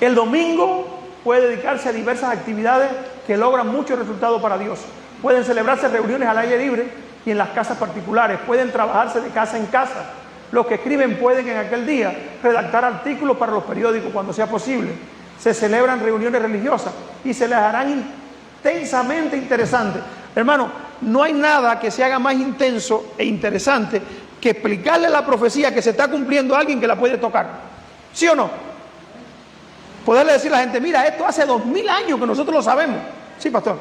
El domingo puede dedicarse a diversas actividades que logran muchos resultados para Dios. Pueden celebrarse reuniones al aire libre y en las casas particulares. Pueden trabajarse de casa en casa. Los que escriben pueden en aquel día redactar artículos para los periódicos cuando sea posible. Se celebran reuniones religiosas y se les harán intensamente interesantes. Hermano, no hay nada que se haga más intenso e interesante que explicarle la profecía que se está cumpliendo a alguien que la puede tocar. ¿Sí o no? Poderle decir a la gente, mira, esto hace 2000 años que nosotros lo sabemos. Sí, pastor.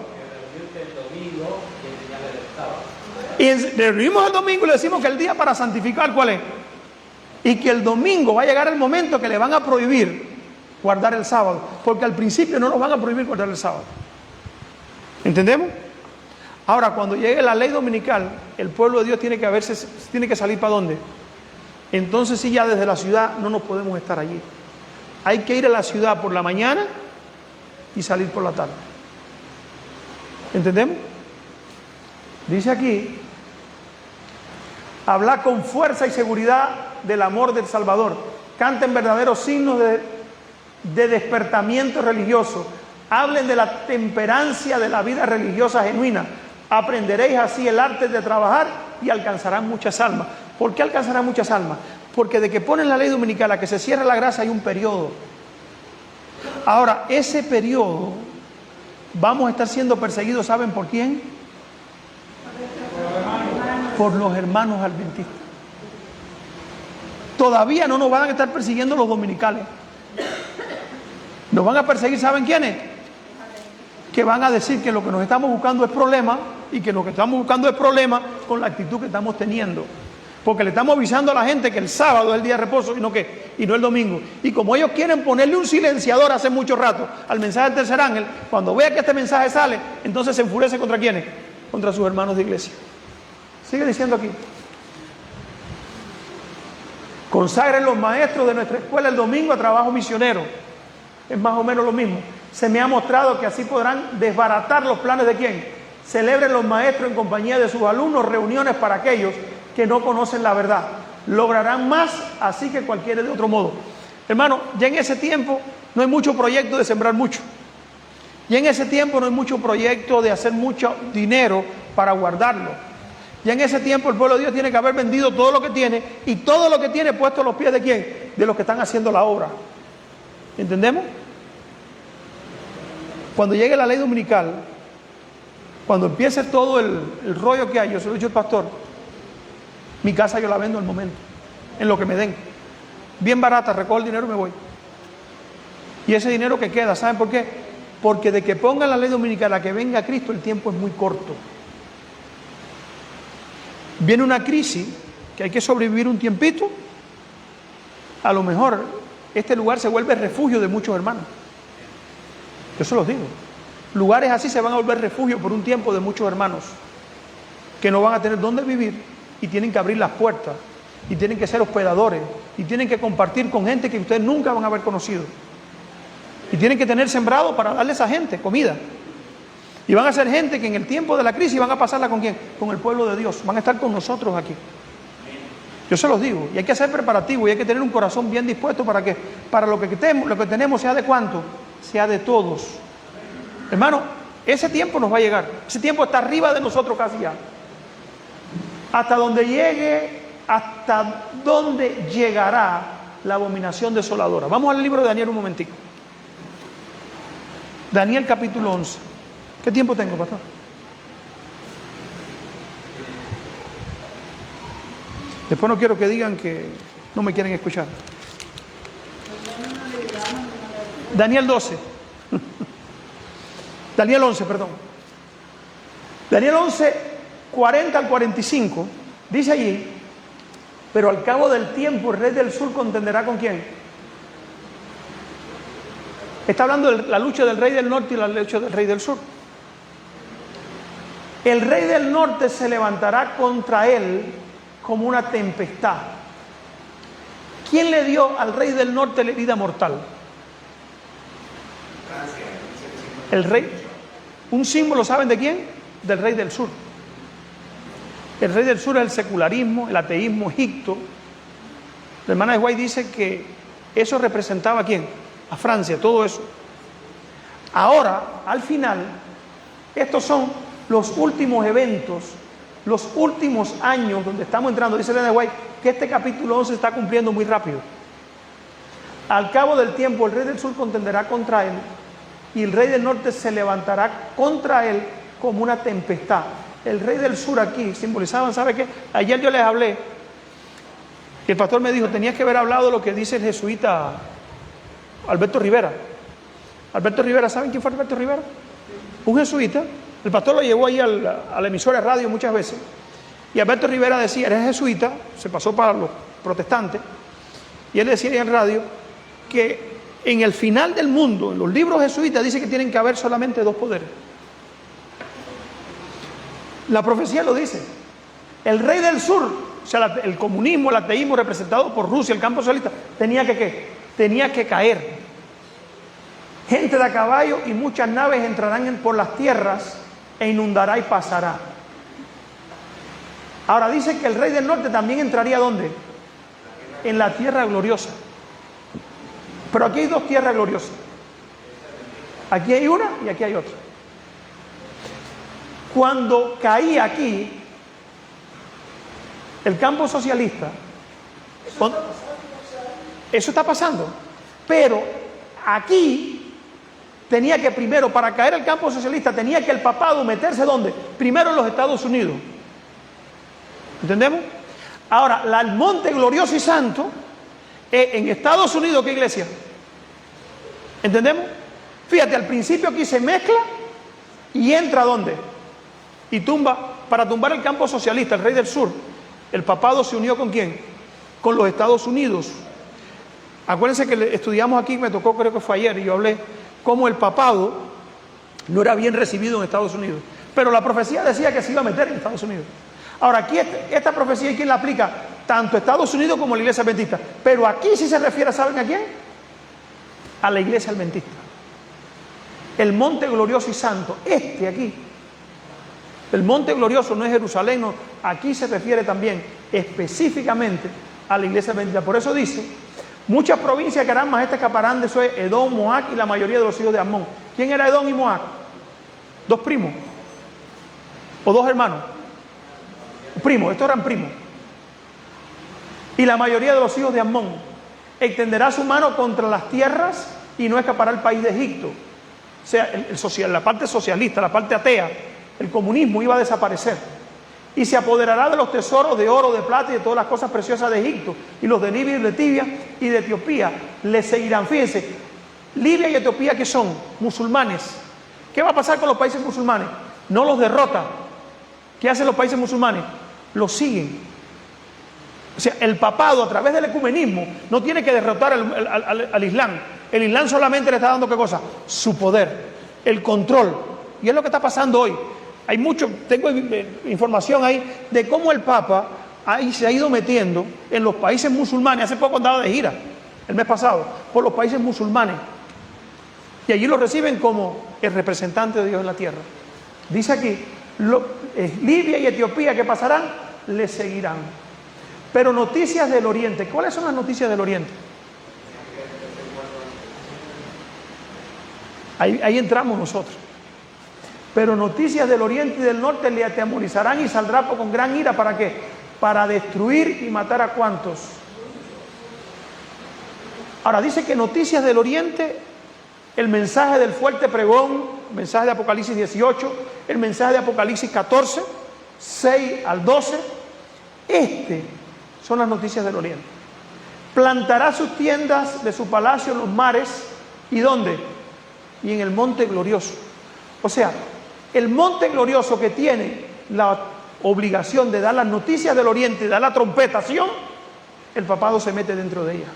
Y reunimos el domingo y le decimos que el día para santificar, ¿cuál es? Y que el domingo va a llegar el momento que le van a prohibir guardar el sábado, porque al principio no nos van a prohibir guardar el sábado. ¿Entendemos? Ahora, cuando llegue la ley dominical, el pueblo de Dios tiene que salir ¿para dónde? Entonces sí, ya desde la ciudad no nos podemos estar allí. Hay que ir a la ciudad por la mañana y salir por la tarde. ¿Entendemos? Dice aquí, habla con fuerza y seguridad del amor del Salvador. Canten verdaderos signos de despertamiento religioso. Hablen de la temperancia de la vida religiosa genuina. Aprenderéis así el arte de trabajar y alcanzarán muchas almas. ¿Por qué alcanzarán muchas almas? Porque de que ponen la ley dominical a que se cierre la gracia hay un periodo. Ahora, ese periodo vamos a estar siendo perseguidos, ¿saben por quién? Por los hermanos adventistas. Todavía no nos van a estar persiguiendo los dominicales. Nos van a perseguir, ¿saben quiénes? Que van a decir que lo que nos estamos buscando es problema y que lo que estamos buscando es problema con la actitud que estamos teniendo. Porque le estamos avisando a la gente que el sábado es el día de reposo y no el domingo. Y como ellos quieren ponerle un silenciador hace mucho rato al mensaje del tercer ángel, cuando vea que este mensaje sale, entonces se enfurece ¿contra quiénes? Contra sus hermanos de iglesia. Sigue diciendo aquí. Consagren los maestros de nuestra escuela el domingo a trabajo misionero. Es más o menos lo mismo. Se me ha mostrado que así podrán desbaratar los planes de quién. Celebren los maestros en compañía de sus alumnos reuniones para aquellos que no conocen la verdad. Lograrán más así que cualquiera de otro modo. Hermano, ya en ese tiempo no hay mucho proyecto de sembrar mucho. Ya en ese tiempo no hay mucho proyecto de hacer mucho dinero para guardarlo. Ya en ese tiempo el pueblo de Dios tiene que haber vendido todo lo que tiene y todo lo que tiene puesto a los pies de quién, de los que están haciendo la obra. ¿Entendemos? Cuando llegue la ley dominical, cuando empiece todo el rollo que hay, yo se lo he dicho al pastor, mi casa yo la vendo al momento, en lo que me den. Bien barata, recojo el dinero y me voy. Y ese dinero que queda, ¿saben por qué? Porque de que pongan la ley dominical a que venga Cristo, el tiempo es muy corto. Viene una crisis que hay que sobrevivir un tiempito. A lo mejor este lugar se vuelve refugio de muchos hermanos. Yo se los digo. Lugares así se van a volver refugio por un tiempo de muchos hermanos que no van a tener dónde vivir y tienen que abrir las puertas y tienen que ser hospedadores y tienen que compartir con gente que ustedes nunca van a haber conocido y tienen que tener sembrado para darle a esa gente comida. Y van a ser gente que en el tiempo de la crisis van a pasarla ¿con quién? Con el pueblo de Dios. Van a estar con nosotros aquí. Yo se los digo. Y hay que hacer preparativos y hay que tener un corazón bien dispuesto para que lo que tenemos sea de cuánto, sea de todos. Hermano, ese tiempo nos va a llegar. Ese tiempo está arriba de nosotros casi ya. Hasta donde llegará la abominación desoladora. Vamos al libro de Daniel un momentico. Daniel capítulo 11. ¿Qué tiempo tengo, pastor? Después no quiero que digan que no me quieren escuchar. Daniel 12. Daniel 11, perdón. Daniel 11, 40 al 45. Dice allí, pero al cabo del tiempo el rey del sur contenderá ¿con quién? Está hablando de la lucha del rey del norte y la lucha del rey del sur. El rey del norte se levantará contra él como una tempestad. ¿Quién le dio al rey del norte la herida mortal? El rey. Un símbolo, ¿saben de quién? Del rey del sur. El rey del sur es el secularismo, el ateísmo, Egipto. La hermana de White dice que eso representaba ¿a quién? A Francia, todo eso. Ahora, al final, estos son los últimos eventos, los últimos años donde estamos entrando, dice Elena White, que este capítulo 11 está cumpliendo muy rápido. Al cabo del tiempo, el rey del sur contenderá contra él, y el rey del norte se levantará contra él como una tempestad. El rey del sur aquí simbolizaban, ¿sabe qué? Ayer yo les hablé, y el pastor me dijo, tenías que haber hablado de lo que dice el jesuita Alberto Rivera. Alberto Rivera, ¿saben quién fue Alberto Rivera? Un jesuita. El pastor lo llevó ahí a la emisora de radio muchas veces. Y Alberto Rivera decía, eres jesuita, se pasó para los protestantes, y él decía ahí en radio que en el final del mundo, en los libros jesuitas, dice que tienen que haber solamente dos poderes. La profecía lo dice. El rey del sur, o sea, el comunismo, el ateísmo representado por Rusia, el campo socialista, tenía que ¿qué? Tenía que caer. Gente de a caballo y muchas naves entrarán por las tierras e inundará y pasará. Ahora dice que el rey del norte también entraría ¿dónde? En la tierra gloriosa. Pero aquí hay dos tierras gloriosas. Aquí hay una y aquí hay otra. Cuando caía aquí el campo socialista, eso está pasando, pero aquí tenía que primero, para caer el campo socialista, tenía que el papado meterse ¿dónde? Primero en los Estados Unidos. ¿Entendemos? Ahora, el monte glorioso y santo en Estados Unidos, ¿qué iglesia? ¿Entendemos? Fíjate, al principio aquí se mezcla y entra ¿dónde? Y tumba, para tumbar el campo socialista, el rey del sur, el papado se unió ¿con quién? Con los Estados Unidos. Acuérdense que estudiamos aquí, me tocó, creo que fue ayer, y yo hablé cómo el papado no era bien recibido en Estados Unidos. Pero la profecía decía que se iba a meter en Estados Unidos. Ahora, aquí esta profecía, ¿y quién la aplica? Tanto Estados Unidos como la iglesia adventista. Pero aquí sí se refiere, ¿saben a quién? A la iglesia adventista. El monte glorioso y santo, aquí. El monte glorioso no es Jerusalén, no. Aquí se refiere también específicamente a la iglesia adventista. Por eso dice, muchas provincias que harán majestad escaparán de eso, es Edom, Moab y la mayoría de los hijos de Amón. ¿Quién era Edom y Moab? Dos primos. O dos hermanos. Primos, estos eran primos. Y la mayoría de los hijos de Amón extenderá su mano contra las tierras y no escapará el país de Egipto. O sea, la parte socialista, la parte atea, el comunismo iba a desaparecer. Y se apoderará de los tesoros de oro, de plata y de todas las cosas preciosas de Egipto. Y los de Libia y de Tibia y de Etiopía le seguirán. Fíjense, Libia y Etiopía, ¿qué son? Musulmanes. ¿Qué va a pasar con los países musulmanes? No los derrota. ¿Qué hacen los países musulmanes? Los siguen. O sea, el papado a través del ecumenismo no tiene que derrotar al Islam. El Islam solamente le está dando ¿qué cosa? Su poder, el control. Y es lo que está pasando hoy. Hay mucho, tengo información ahí de cómo el Papa ahí se ha ido metiendo en los países musulmanes. Hace poco andaba de gira, el mes pasado, por los países musulmanes. Y allí lo reciben como el representante de Dios en la tierra. Dice aquí, Libia y Etiopía, ¿qué pasarán? Le seguirán. Pero noticias del Oriente. ¿Cuáles son las noticias del Oriente? Ahí entramos nosotros. Pero noticias del Oriente y del Norte le atemorizarán y saldrá con gran ira. ¿Para qué? Para destruir y matar a cuantos. Ahora dice que noticias del Oriente, el mensaje del fuerte pregón, el mensaje de Apocalipsis 18, el mensaje de Apocalipsis 14, 6 al 12, son las noticias del Oriente. Plantará sus tiendas de su palacio en los mares. ¿Y dónde? Y en el monte glorioso. O sea, el monte glorioso que tiene la obligación de dar las noticias del Oriente, de dar la trompetación, el papado se mete dentro de ella.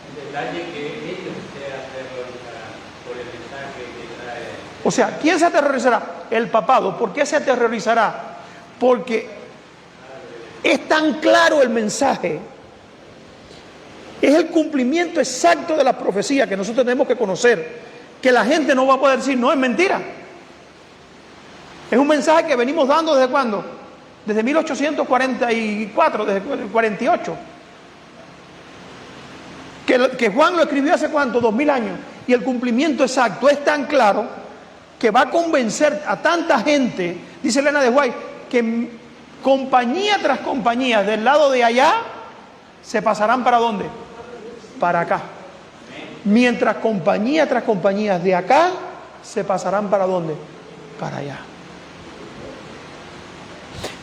El detalle que ellos se aterrorizarán por el mensaje que trae. O sea, ¿quién se aterrorizará? El papado. ¿Por qué se aterrorizará? Porque es tan claro el mensaje. Es el cumplimiento exacto de la profecía que nosotros tenemos que conocer, que la gente no va a poder decir, no, es mentira. Es un mensaje que venimos dando ¿desde cuándo? Desde 1844, desde el 48. Que Juan lo escribió hace ¿cuánto? 2000 años. Y el cumplimiento exacto es tan claro que va a convencer a tanta gente, dice Elena de White, que compañía tras compañía del lado de allá se pasarán ¿para dónde? Para acá. Mientras compañía tras compañía de acá se pasarán ¿para dónde? Para allá.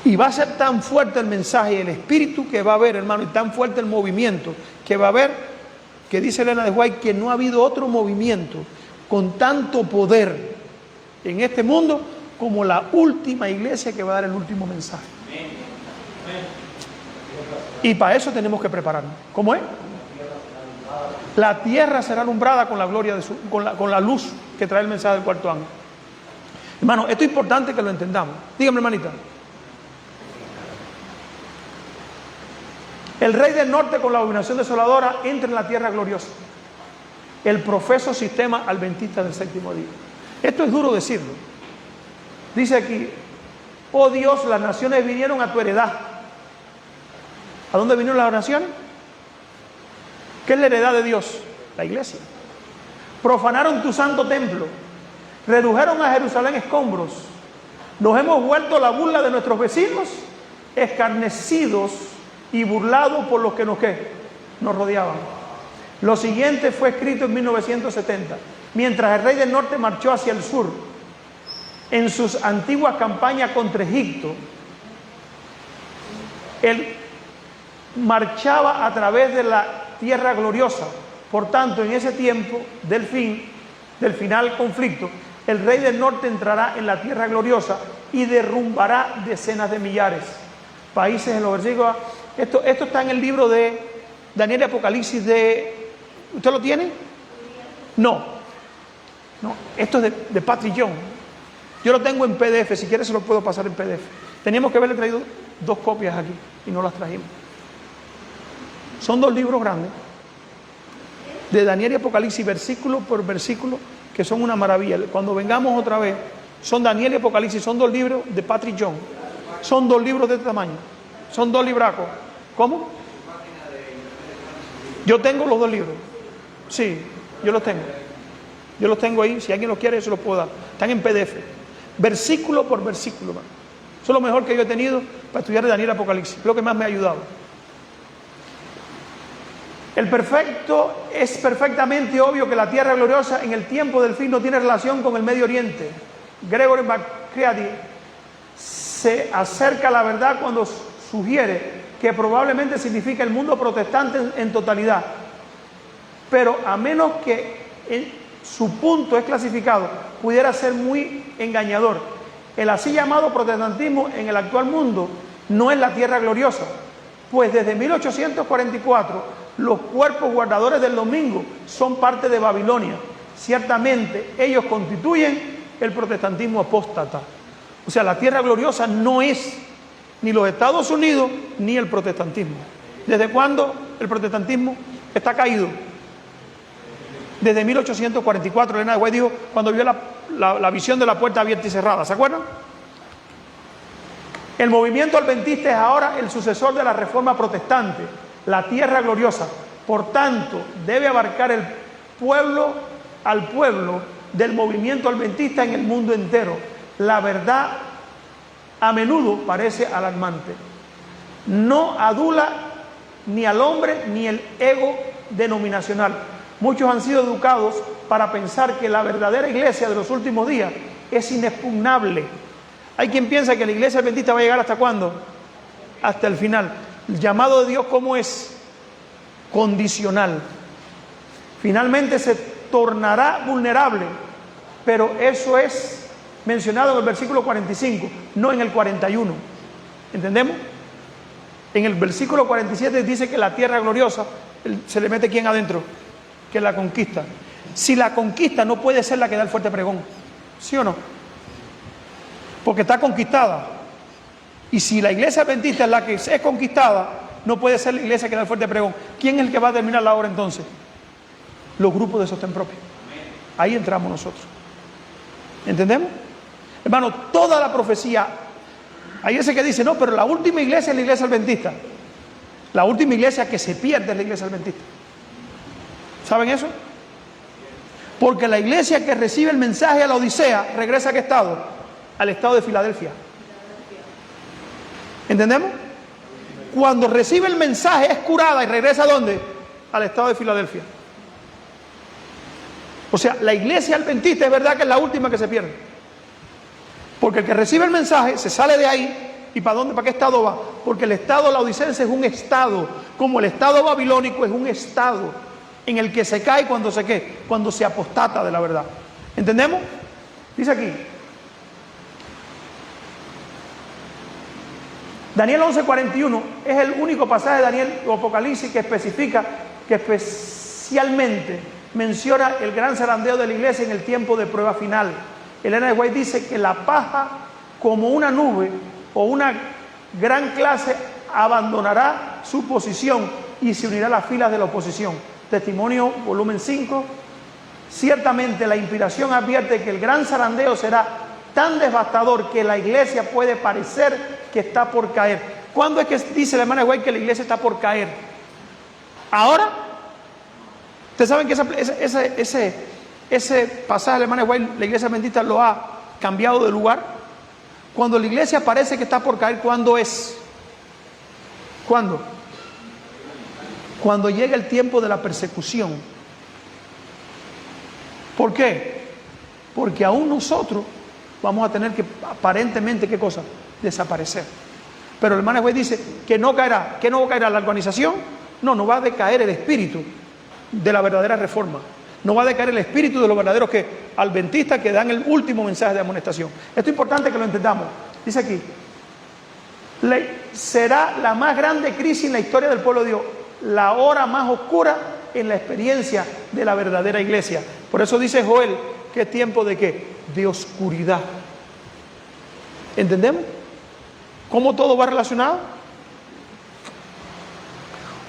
Y va a ser tan fuerte el mensaje y el espíritu que va a haber, hermano, y tan fuerte el movimiento que va a haber, que dice Elena de White que no ha habido otro movimiento con tanto poder en este mundo como la última iglesia que va a dar el último mensaje. Y para eso tenemos que prepararnos. ¿Cómo es? La tierra será alumbrada con la gloria de con la luz que trae el mensaje del cuarto ángel. Hermano, esto es importante que lo entendamos. Dígame, hermanita. El rey del norte con la abominación desoladora entra en la tierra gloriosa. El profeso sistema adventista del séptimo día. Esto es duro decirlo. Dice aquí: oh Dios, las naciones vinieron a tu heredad. ¿A dónde vinieron las naciones? ¿Qué es la heredad de Dios? La iglesia. Profanaron tu santo templo. Redujeron a Jerusalén escombros. Nos hemos vuelto la burla de nuestros vecinos, escarnecidos y burlados por los que nos rodeaban. Lo siguiente fue escrito en 1970, mientras el rey del norte marchó hacia el sur. En sus antiguas campañas contra Egipto, él marchaba a través de la tierra gloriosa. Por tanto, en ese tiempo del final conflicto, el rey del norte entrará en la tierra gloriosa y derrumbará decenas de millares. Países en los versículos. Esto está en el libro de Daniel y Apocalipsis de... ¿Usted lo tiene? No, esto es de Patrick Young. Yo lo tengo en PDF, si quiere se lo puedo pasar en PDF. Teníamos que haberle traído 2 copias aquí y no las trajimos. Son 2 libros grandes de Daniel y Apocalipsis, versículo por versículo, que son una maravilla. Cuando vengamos otra vez, son Daniel y Apocalipsis, son 2 libros de Patrick Young. Son 2 libros de este tamaño. Son 2 libracos. ¿Cómo? Yo tengo los 2 libros. Sí, yo los tengo. Yo los tengo ahí. Si alguien los quiere, se los puedo dar. Están en PDF. Versículo por versículo. Man. Eso es lo mejor que yo he tenido para estudiar de Daniel y Apocalipsis. Es lo que más me ha ayudado. Es perfectamente obvio que la tierra gloriosa en el tiempo del fin no tiene relación con el Medio Oriente. Gregory McCready se acerca a la verdad cuando sugiere que probablemente significa el mundo protestante en totalidad, pero a menos que su punto es clasificado, pudiera ser muy engañador. El así llamado protestantismo en el actual mundo no es la tierra gloriosa, pues desde 1844 los cuerpos guardadores del domingo son parte de Babilonia. Ciertamente ellos constituyen el protestantismo apóstata. O sea, la tierra gloriosa no es ni los Estados Unidos ni el protestantismo. ¿Desde cuándo el protestantismo está caído? Desde 1844. Elena de White dijo cuando vio la visión de la puerta abierta y cerrada. ¿Se acuerdan? El movimiento adventista es ahora el sucesor de la reforma protestante, la tierra gloriosa. Por tanto, debe abarcar al pueblo del movimiento adventista en el mundo entero. La verdad a menudo parece alarmante. No adula ni al hombre ni el ego denominacional. Muchos han sido educados para pensar que la verdadera iglesia de los últimos días es inexpugnable. Hay quien piensa que la iglesia adventista va a llegar ¿hasta cuándo? Hasta el final. El llamado de Dios, ¿cómo es? Condicional. Finalmente se tornará vulnerable, pero eso es mencionado en el versículo 45, no en el 41. ¿Entendemos? En el versículo 47 dice que la tierra gloriosa, se le mete ¿quién adentro? Que la conquista. Si la conquista no puede ser la que da el fuerte pregón, ¿sí o no? Porque está conquistada. Y si la iglesia adventista es la que es conquistada, no puede ser la iglesia que da el fuerte pregón. ¿Quién es el que va a terminar la obra entonces? Los grupos de sostén propio. Ahí entramos nosotros. ¿Entendemos? Hermano, toda la profecía, hay ese que dice, no, pero la última iglesia es la iglesia adventista. La última iglesia que se pierde es la iglesia adventista. ¿Saben eso? Porque la iglesia que recibe el mensaje a la Odisea, regresa ¿a qué estado? Al estado de Filadelfia. ¿Entendemos? Cuando recibe el mensaje es curada y regresa ¿a dónde? Al estado de Filadelfia. O sea, la iglesia adventista es verdad que es la última que se pierde. Porque el que recibe el mensaje se sale de ahí. ¿Y para dónde? ¿Para qué estado va? Porque el estado laodicense es un estado, como el estado babilónico es un estado en el que se cae cuando se ¿qué? Cuando se apostata de la verdad. ¿Entendemos? Dice aquí. Daniel 11:41 es el único pasaje de Daniel o Apocalipsis que especifica, que especialmente menciona el gran zarandeo de la iglesia en el tiempo de prueba final. Elena de White dice que la paja, como una nube o una gran clase, abandonará su posición y se unirá a las filas de la oposición. Testimonio, volumen 5. Ciertamente la inspiración advierte que el gran zarandeo será tan devastador que la iglesia puede parecer que está por caer. ¿Cuándo es que dice la hermana White que la iglesia está por caer? ¿Ahora? Ustedes saben que ese pasaje de la hermana White, la iglesia adventista lo ha cambiado de lugar. Cuando la iglesia parece que está por caer, ¿cuándo es? ¿Cuándo? Cuando llega el tiempo de la persecución. ¿Por qué? Porque aún nosotros vamos a tener que, aparentemente, ¿qué cosa? Desaparecer. Pero el hermano juez dice que no caerá. ¿Que no caerá la organización? No va a decaer el espíritu de la verdadera reforma. No va a decaer el espíritu de los verdaderos adventistas que dan el último mensaje de amonestación. Esto es importante que lo entendamos. Dice aquí, será la más grande crisis en la historia del pueblo de Dios, la hora más oscura en la experiencia de la verdadera iglesia. Por eso dice Joel que es tiempo de ¿qué? De oscuridad. ¿Entendemos? ¿Cómo todo va relacionado?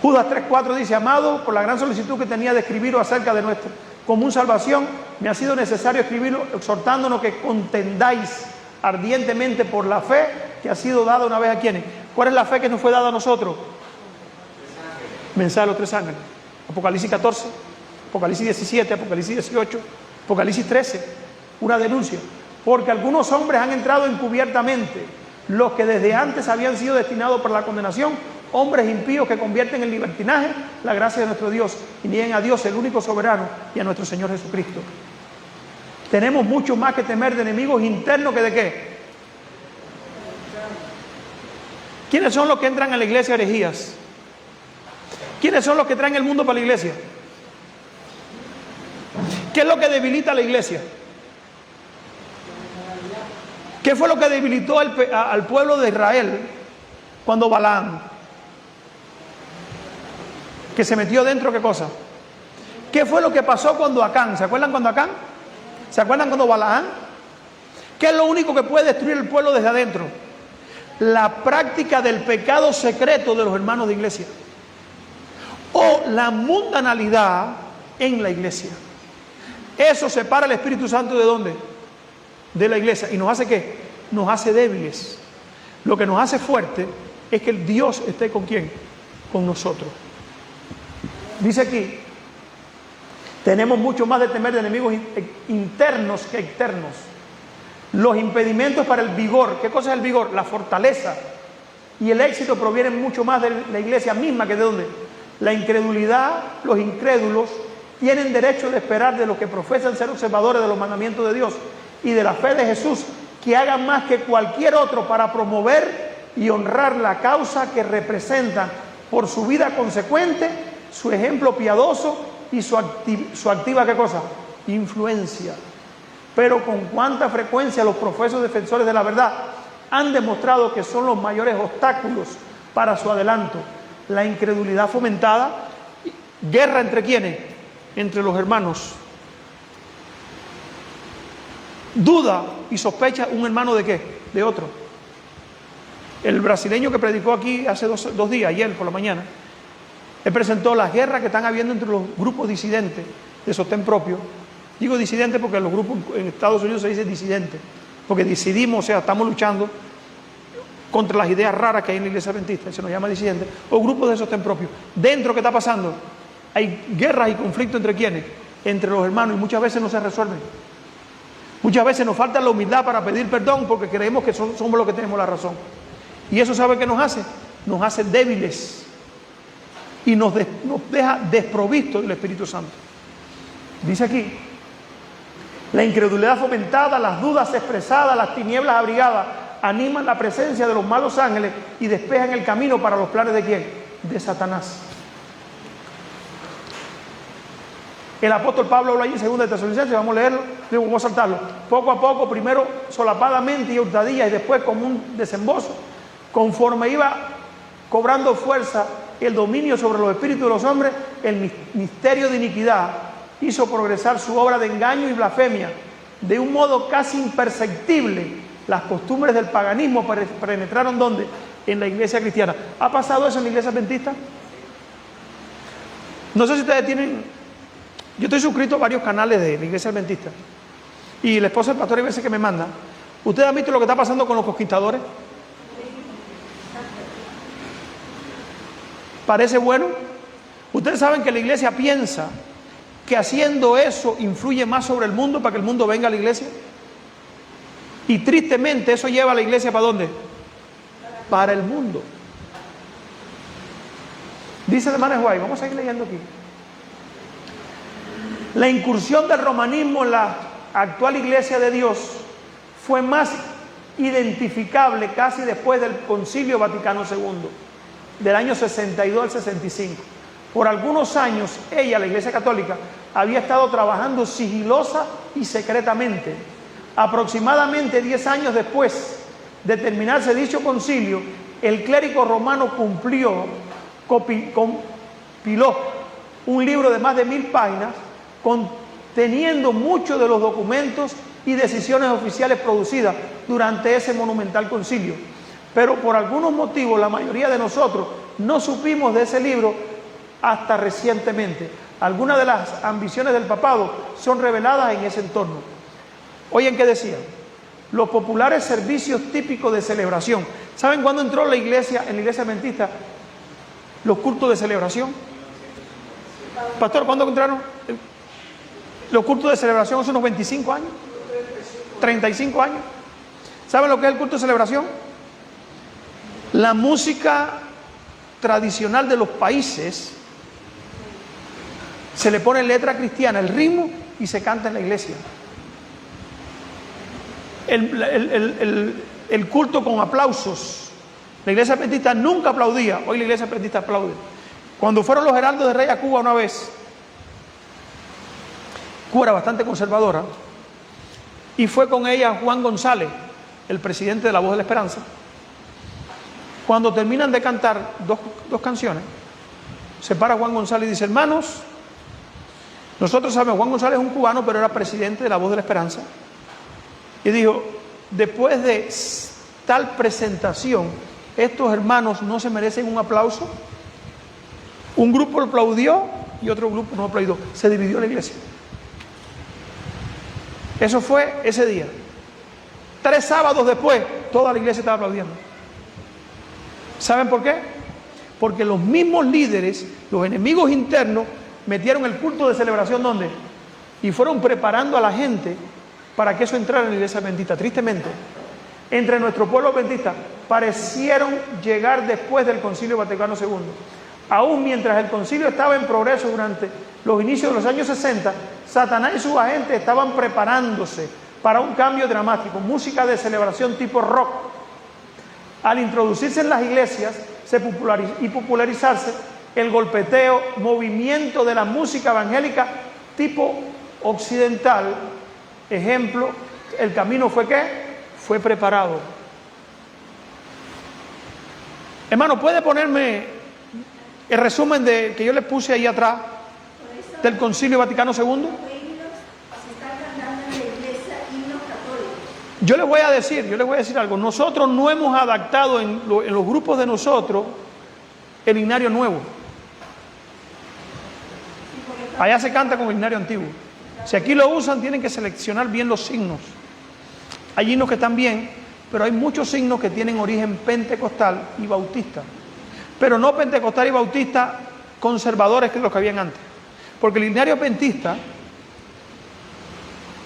Judas 3:4 dice: amado, por la gran solicitud que tenía de escribiros acerca de nuestra común salvación, me ha sido necesario escribirlo exhortándonos que contendáis ardientemente por la fe que ha sido dada una vez a quienes. ¿Cuál es la fe que nos fue dada a nosotros? Mensaje de los 3 ángeles. Apocalipsis 14, Apocalipsis 17, Apocalipsis 18, Apocalipsis 13. Una denuncia. Porque algunos hombres han entrado encubiertamente, los que desde antes habían sido destinados para la condenación, hombres impíos que convierten en libertinaje la gracia de nuestro Dios y niegan a Dios, el único soberano, y a nuestro Señor Jesucristo. Tenemos mucho más que temer de enemigos internos que de ¿qué? ¿Quiénes son los que entran a la iglesia herejías? ¿Quiénes son los que traen el mundo para la iglesia? ¿Qué es lo que debilita a la iglesia? ¿Qué fue lo que debilitó al pueblo de Israel cuando Balaam, que se metió dentro, qué cosa? ¿Qué fue lo que pasó cuando Acán? ¿Se acuerdan cuando Acán? ¿Se acuerdan cuando Balaam? ¿Qué es lo único que puede destruir el pueblo desde adentro? La práctica del pecado secreto de los hermanos de iglesia, o la mundanalidad en la iglesia. Eso separa al Espíritu Santo ¿de dónde? De la iglesia. ¿Y nos hace qué? Nos hace débiles. Lo que nos hace fuerte es que el Dios esté ¿con quién? Con nosotros. Dice aquí, tenemos mucho más de temer de enemigos internos que externos. Los impedimentos para el vigor. ¿Qué cosa es el vigor? La fortaleza. Y el éxito provienen mucho más de la iglesia misma que de dónde. La incredulidad, los incrédulos tienen derecho de esperar de los que profesan ser observadores de los mandamientos de Dios y de la fe de Jesús, que hagan más que cualquier otro para promover y honrar la causa que representan por su vida consecuente, su ejemplo piadoso y su activa ¿qué cosa? Influencia. Pero con cuánta frecuencia los profesos defensores de la verdad han demostrado que son los mayores obstáculos para su adelanto. La incredulidad fomentada, guerra entre ¿quiénes? Entre los hermanos. Duda y sospecha un hermano de ¿qué? De otro. El brasileño que predicó aquí hace dos días, ayer por la mañana, él presentó las guerras que están habiendo entre los grupos disidentes de sostén propio. Digo disidentes porque en los grupos en Estados Unidos se dice disidente, porque decidimos, o sea, estamos luchando contra las ideas raras que hay en la iglesia adventista, se nos llama disidente, o grupos de sostén propio. Dentro, ¿qué está pasando? Hay guerras y conflictos entre ¿quiénes? Entre los hermanos, y muchas veces no se resuelven. Muchas veces nos falta la humildad para pedir perdón porque creemos que somos los que tenemos la razón. Y eso, ¿sabe qué nos hace? Nos hace débiles y nos deja desprovistos del Espíritu Santo. Dice aquí, la incredulidad fomentada, las dudas expresadas, las tinieblas abrigadas, animan la presencia de los malos ángeles y despejan el camino para los planes ¿de quién? De Satanás. El apóstol Pablo habla allí en 2 de Tesalonicenses, vamos a leerlo, vamos a saltarlo. Poco a poco, primero solapadamente y hurtadillas y después como un desembozo, conforme iba cobrando fuerza el dominio sobre los espíritus de los hombres, el misterio de iniquidad hizo progresar su obra de engaño y blasfemia. De un modo casi imperceptible, las costumbres del paganismo penetraron ¿dónde? En la iglesia cristiana. ¿Ha pasado eso en la iglesia adventista? No sé si ustedes tienen... Yo estoy suscrito a varios canales de la iglesia adventista. Y la esposa del pastor hay veces que me manda. ¿Ustedes han visto lo que está pasando con los conquistadores? ¿Parece bueno? Ustedes saben que la iglesia piensa que haciendo eso influye más sobre el mundo para que el mundo venga a la iglesia. Y tristemente eso lleva a la iglesia ¿para dónde? Para el mundo. Dice de Manes White, vamos a seguir leyendo aquí. La incursión del romanismo en la actual iglesia de Dios fue más identificable casi después del Concilio Vaticano II, del año 62 al 65. Por algunos años, ella, la Iglesia Católica, había estado trabajando sigilosa y secretamente. Aproximadamente 10 años después de terminarse dicho concilio, el clérigo romano compiló un libro de más de 1000 páginas conteniendo muchos de los documentos y decisiones oficiales producidas durante ese monumental concilio. Pero por algunos motivos la mayoría de nosotros no supimos de ese libro hasta recientemente. Algunas de las ambiciones del papado son reveladas en ese entorno. Oyen qué decía. Los populares servicios típicos de celebración. ¿Saben cuándo entró en la iglesia adventista los cultos de celebración? Pastor, ¿cuándo entraron los cultos de celebración? Hace unos 25 años, 35 años. ¿Saben lo que es el culto de celebración? La música tradicional de los países, se le pone letra cristiana, el ritmo, y se canta en la iglesia. El culto con aplausos. La iglesia adventista nunca aplaudía, hoy la iglesia adventista aplaude. Cuando fueron los heraldos de rey a Cuba una vez, Cuba era bastante conservadora, y fue con ella Juan González, el presidente de La Voz de la Esperanza. Cuando terminan de cantar dos canciones, se para Juan González y dice: hermanos, nosotros sabemos, Juan González es un cubano, pero era presidente de La Voz de la Esperanza, y dijo: después de tal presentación, estos hermanos no se merecen un aplauso. Un grupo aplaudió y otro grupo no aplaudió. Se dividió la iglesia. Eso fue ese día. 3 sábados después, toda la iglesia estaba aplaudiendo. ¿Saben por qué? Porque los mismos líderes, los enemigos internos, metieron el culto de celebración ¿dónde? Y fueron preparando a la gente para que eso entrara en la iglesia adventista. Tristemente, entre nuestro pueblo adventista parecieron llegar después del Concilio Vaticano II. Aún mientras el concilio estaba en progreso durante los inicios de los años 60, Satanás y sus agentes estaban preparándose para un cambio dramático, música de celebración tipo rock. Al introducirse en las iglesias y popularizarse, el golpeteo, movimiento de la música evangélica tipo occidental, ejemplo, el camino fue ¿qué? Fue preparado. Hermano, ¿puede ponerme el resumen que yo les puse ahí atrás del Concilio Vaticano II? Yo les voy a decir algo. Nosotros no hemos adaptado en los grupos de nosotros el himnario nuevo. Allá se canta con el himnario antiguo. Si aquí lo usan, tienen que seleccionar bien los signos. Hay himnos que están bien, pero hay muchos signos que tienen origen pentecostal y bautista. Pero no pentecostal y bautista conservadores que los que habían antes. Porque el himnario adventista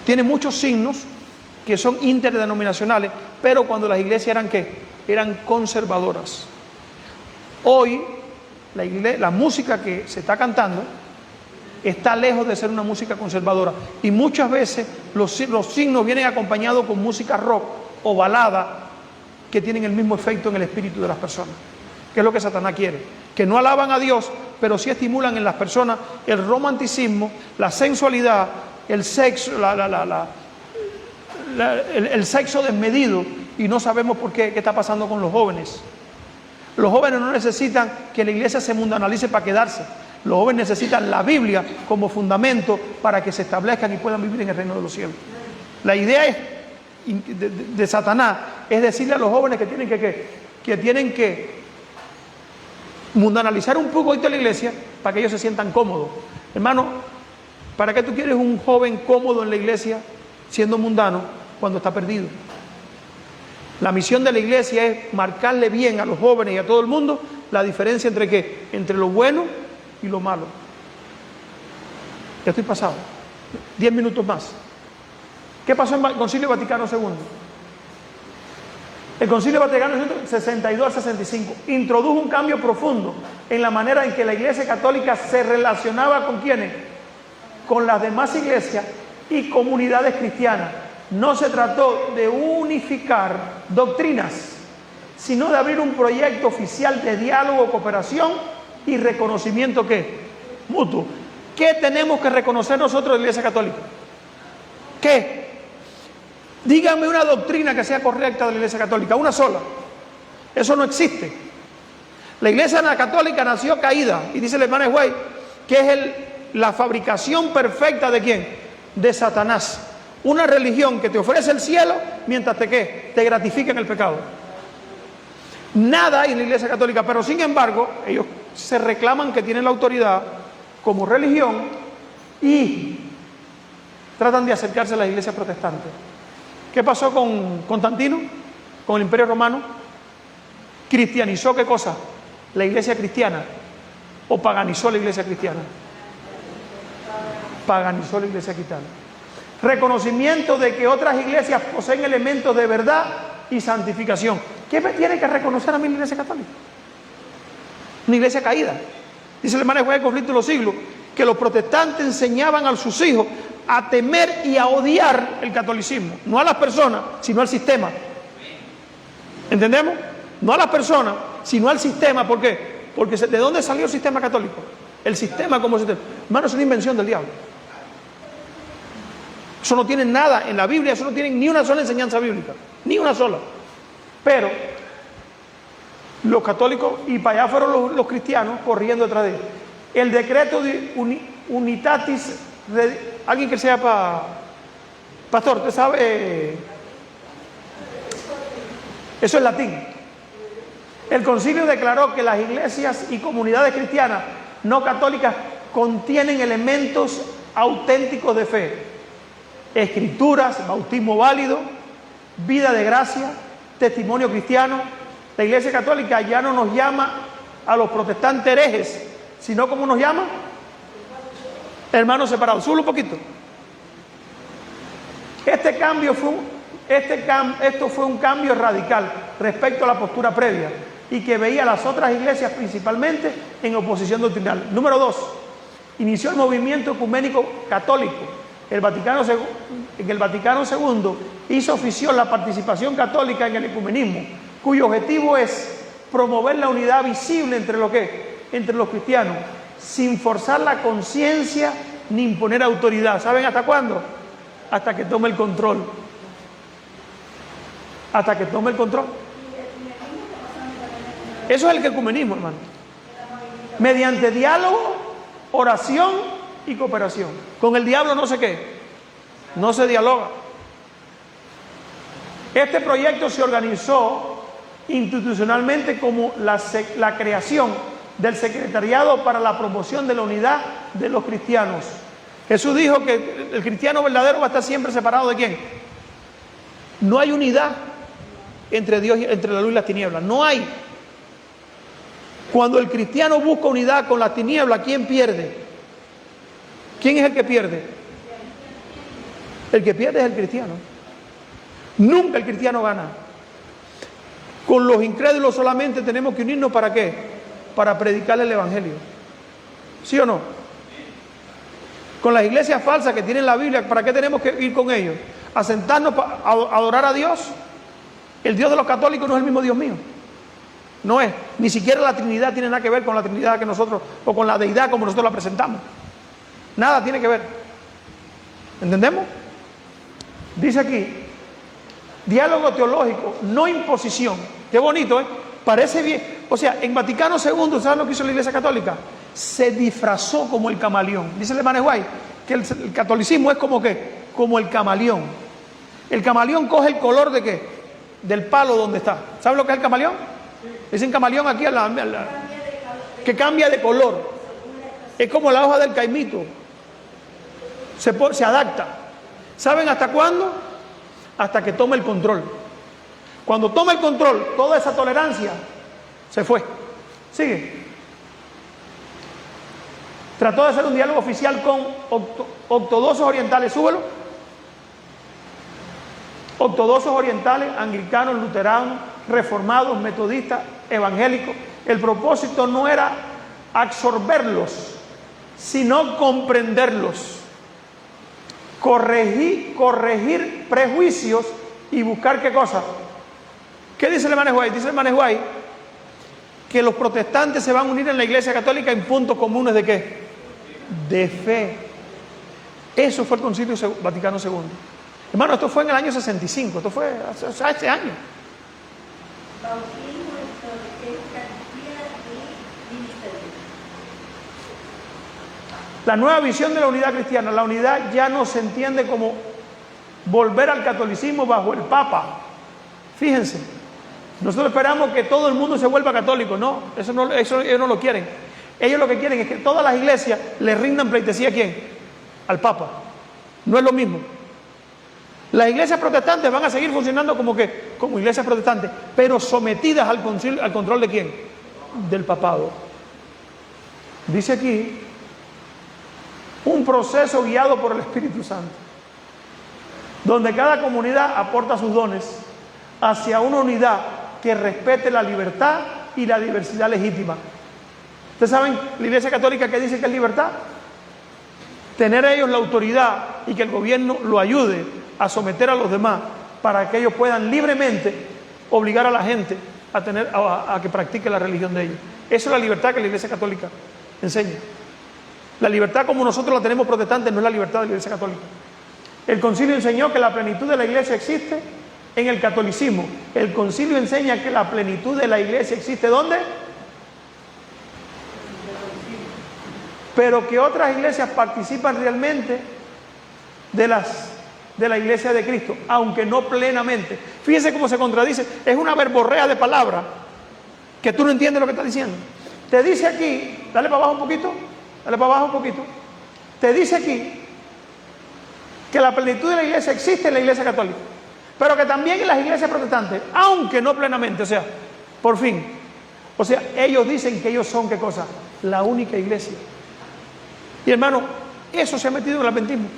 tiene muchos signos que son interdenominacionales, pero cuando las iglesias eran ¿qué? eran conservadoras. Hoy, la música que se está cantando está lejos de ser una música conservadora. Y muchas veces los signos vienen acompañados con música rock o balada que tienen el mismo efecto en el espíritu de las personas. ¿Qué es lo que Satanás quiere? Que no alaban a Dios, pero sí estimulan en las personas el romanticismo, la sensualidad, el sexo, el sexo desmedido, y no sabemos por qué está pasando con los jóvenes. Los jóvenes no necesitan que la iglesia se mundanalice para quedarse. Los jóvenes necesitan la Biblia como fundamento para que se establezcan y puedan vivir en el reino de los cielos. La idea de Satanás es decirle a los jóvenes que tienen que mundanalizar un poco la iglesia para que ellos se sientan cómodos. Hermano, ¿para qué tú quieres un joven cómodo en la iglesia siendo mundano cuando está perdido? La misión de la iglesia es marcarle bien a los jóvenes y a todo el mundo la diferencia entre ¿qué? Entre lo bueno y lo malo. Ya estoy pasado. 10 minutos más. ¿Qué pasó en el Concilio Vaticano II? El Concilio Vaticano II, 62 al 65, introdujo un cambio profundo en la manera en que la Iglesia Católica se relacionaba con ¿quiénes? Con las demás iglesias y comunidades cristianas. No se trató de unificar doctrinas, sino de abrir un proyecto oficial de diálogo, cooperación y reconocimiento ¿qué? Mutuo. ¿Qué tenemos que reconocer nosotros de la Iglesia Católica? ¿Qué? Dígame una doctrina que sea correcta de la Iglesia Católica, una sola. Eso no existe. La Iglesia Católica nació caída, y dice el hermano Güey que es la fabricación perfecta ¿de quién? De Satanás. Una religión que te ofrece el cielo mientras te gratifica en el pecado. Nada hay en la Iglesia Católica, pero sin embargo, ellos se reclaman que tienen la autoridad como religión y tratan de acercarse a las iglesias protestantes. ¿Qué pasó con Constantino? Con el Imperio Romano. Cristianizó ¿qué cosa? La iglesia cristiana. ¿O paganizó la iglesia cristiana? Paganizó la iglesia cristiana. Reconocimiento de que otras iglesias poseen elementos de verdad y santificación. ¿Qué me tiene que reconocer a mí la iglesia católica? Una iglesia caída. Dice el hermano Juan del Conflicto de los Siglos que los protestantes enseñaban a sus hijos a temer y a odiar el catolicismo. No a las personas, sino al sistema. ¿Entendemos? No a las personas, sino al sistema. ¿Por qué? Porque ¿de dónde salió el sistema católico? El sistema como sistema. Hermano, es una invención del diablo. Eso no tiene nada en la Biblia, eso no tiene ni una sola enseñanza bíblica. Ni una sola. Pero los católicos, y para allá fueron los cristianos corriendo detrás de ellos. El decreto de Unitatis, alguien que sea pastor, ¿usted sabe? Eso es latín. El concilio declaró que las iglesias y comunidades cristianas no católicas contienen elementos auténticos de fe. Escrituras, bautismo válido, vida de gracia, testimonio cristiano. La Iglesia Católica ya no nos llama a los protestantes herejes, sino ¿cómo nos llama? Hermanos separados. Sube un poquito. Esto fue un cambio radical respecto a la postura previa y que veía a las otras iglesias principalmente en oposición doctrinal. Número 2, inició el movimiento ecuménico católico. En el Vaticano II hizo oficial la participación católica en el ecumenismo, cuyo objetivo es promover la unidad visible entre los cristianos, sin forzar la conciencia ni imponer autoridad. ¿Saben hasta cuándo? Hasta que tome el control. Hasta que tome el control. Eso es el ecumenismo, hermano. Mediante diálogo, oración y cooperación. Con el diablo no sé qué. No se dialoga. Este proyecto se organizó institucionalmente como la creación del Secretariado para la Promoción de la Unidad de los Cristianos. Jesús dijo que el cristiano verdadero va a estar siempre separado ¿de quién? No hay unidad entre Dios y entre la luz y las tinieblas. No hay. Cuando el cristiano busca unidad con las tinieblas, ¿quién pierde? ¿Quién es el que pierde? El que pierde es el cristiano. Nunca el cristiano gana. Con los incrédulos solamente tenemos que unirnos ¿para qué? Para predicarle el Evangelio. ¿Sí o no? Con las iglesias falsas que tienen la Biblia, ¿para qué tenemos que ir con ellos? ¿A sentarnos a adorar a Dios? El Dios de los católicos no es el mismo Dios mío. No es. Ni siquiera la Trinidad tiene nada que ver con la Trinidad que nosotros, o con la deidad como nosotros la presentamos. Nada tiene que ver. ¿Entendemos? Dice aquí, diálogo teológico, no imposición. Qué bonito, ¿eh? Parece bien. O sea, en Vaticano II, ¿sabes lo que hizo la Iglesia Católica? Se disfrazó como el camaleón. Dice el hermano Guay que el catolicismo es como ¿qué? Como el camaleón. El camaleón coge el color de ¿qué? Del palo donde está. ¿Saben lo que es el camaleón? Dicen camaleón aquí que cambia de color. Es como la hoja del caimito. Se adapta. ¿Saben hasta cuándo? Hasta que tome el control. Cuando toma el control, toda esa tolerancia se fue. Sigue. Trató de hacer un diálogo oficial con ortodoxos orientales. Súbelo. Ortodoxos orientales, anglicanos, luteranos, reformados, metodistas, evangélicos. El propósito no era absorberlos, sino comprenderlos. Corregir prejuicios y buscar ¿qué cosa? ¿Qué dice el hermano Guay? Dice el hermano Guay que los protestantes se van a unir en la Iglesia Católica en puntos comunes ¿de qué? De fe. Eso fue el Concilio Vaticano II. Hermano, esto fue en el año 65, esto fue hace este año. La nueva visión de la unidad cristiana. La unidad ya no se entiende como volver al catolicismo bajo el Papa. Fíjense, nosotros esperamos que todo el mundo se vuelva católico. No, eso ellos no lo quieren. Ellos lo que quieren es que todas las iglesias le rindan pleitesía ¿a quién? Al Papa. No es lo mismo. Las iglesias protestantes van a seguir funcionando como iglesias protestantes, pero sometidas al control ¿de quién? Del papado. Dice aquí, un proceso guiado por el Espíritu Santo, donde cada comunidad aporta sus dones hacia una unidad que respete la libertad y la diversidad legítima. ¿Ustedes saben la Iglesia Católica qué dice que es libertad? Tener ellos la autoridad y que el gobierno lo ayude a someter a los demás para que ellos puedan libremente obligar a la gente a que practique la religión de ellos. Esa es la libertad que la Iglesia Católica enseña. La libertad como nosotros la tenemos protestantes no es la libertad de la Iglesia Católica. El concilio enseñó que la plenitud de la Iglesia existe en el catolicismo. El concilio enseña que la plenitud de la Iglesia existe ¿dónde? Pero que otras iglesias participan realmente de la Iglesia de Cristo, aunque no plenamente. Fíjense cómo se contradice. Es una verborrea de palabras que tú no entiendes lo que está diciendo. Te dice aquí, dale para abajo un poquito, dale para abajo un poquito. Te dice aquí que la plenitud de la Iglesia existe en la Iglesia Católica, pero que también en las iglesias protestantes, aunque no plenamente, o sea, por fin. O sea, ellos dicen que ellos son, ¿qué cosa? La única iglesia. Y hermano, eso se ha metido en el adventismo.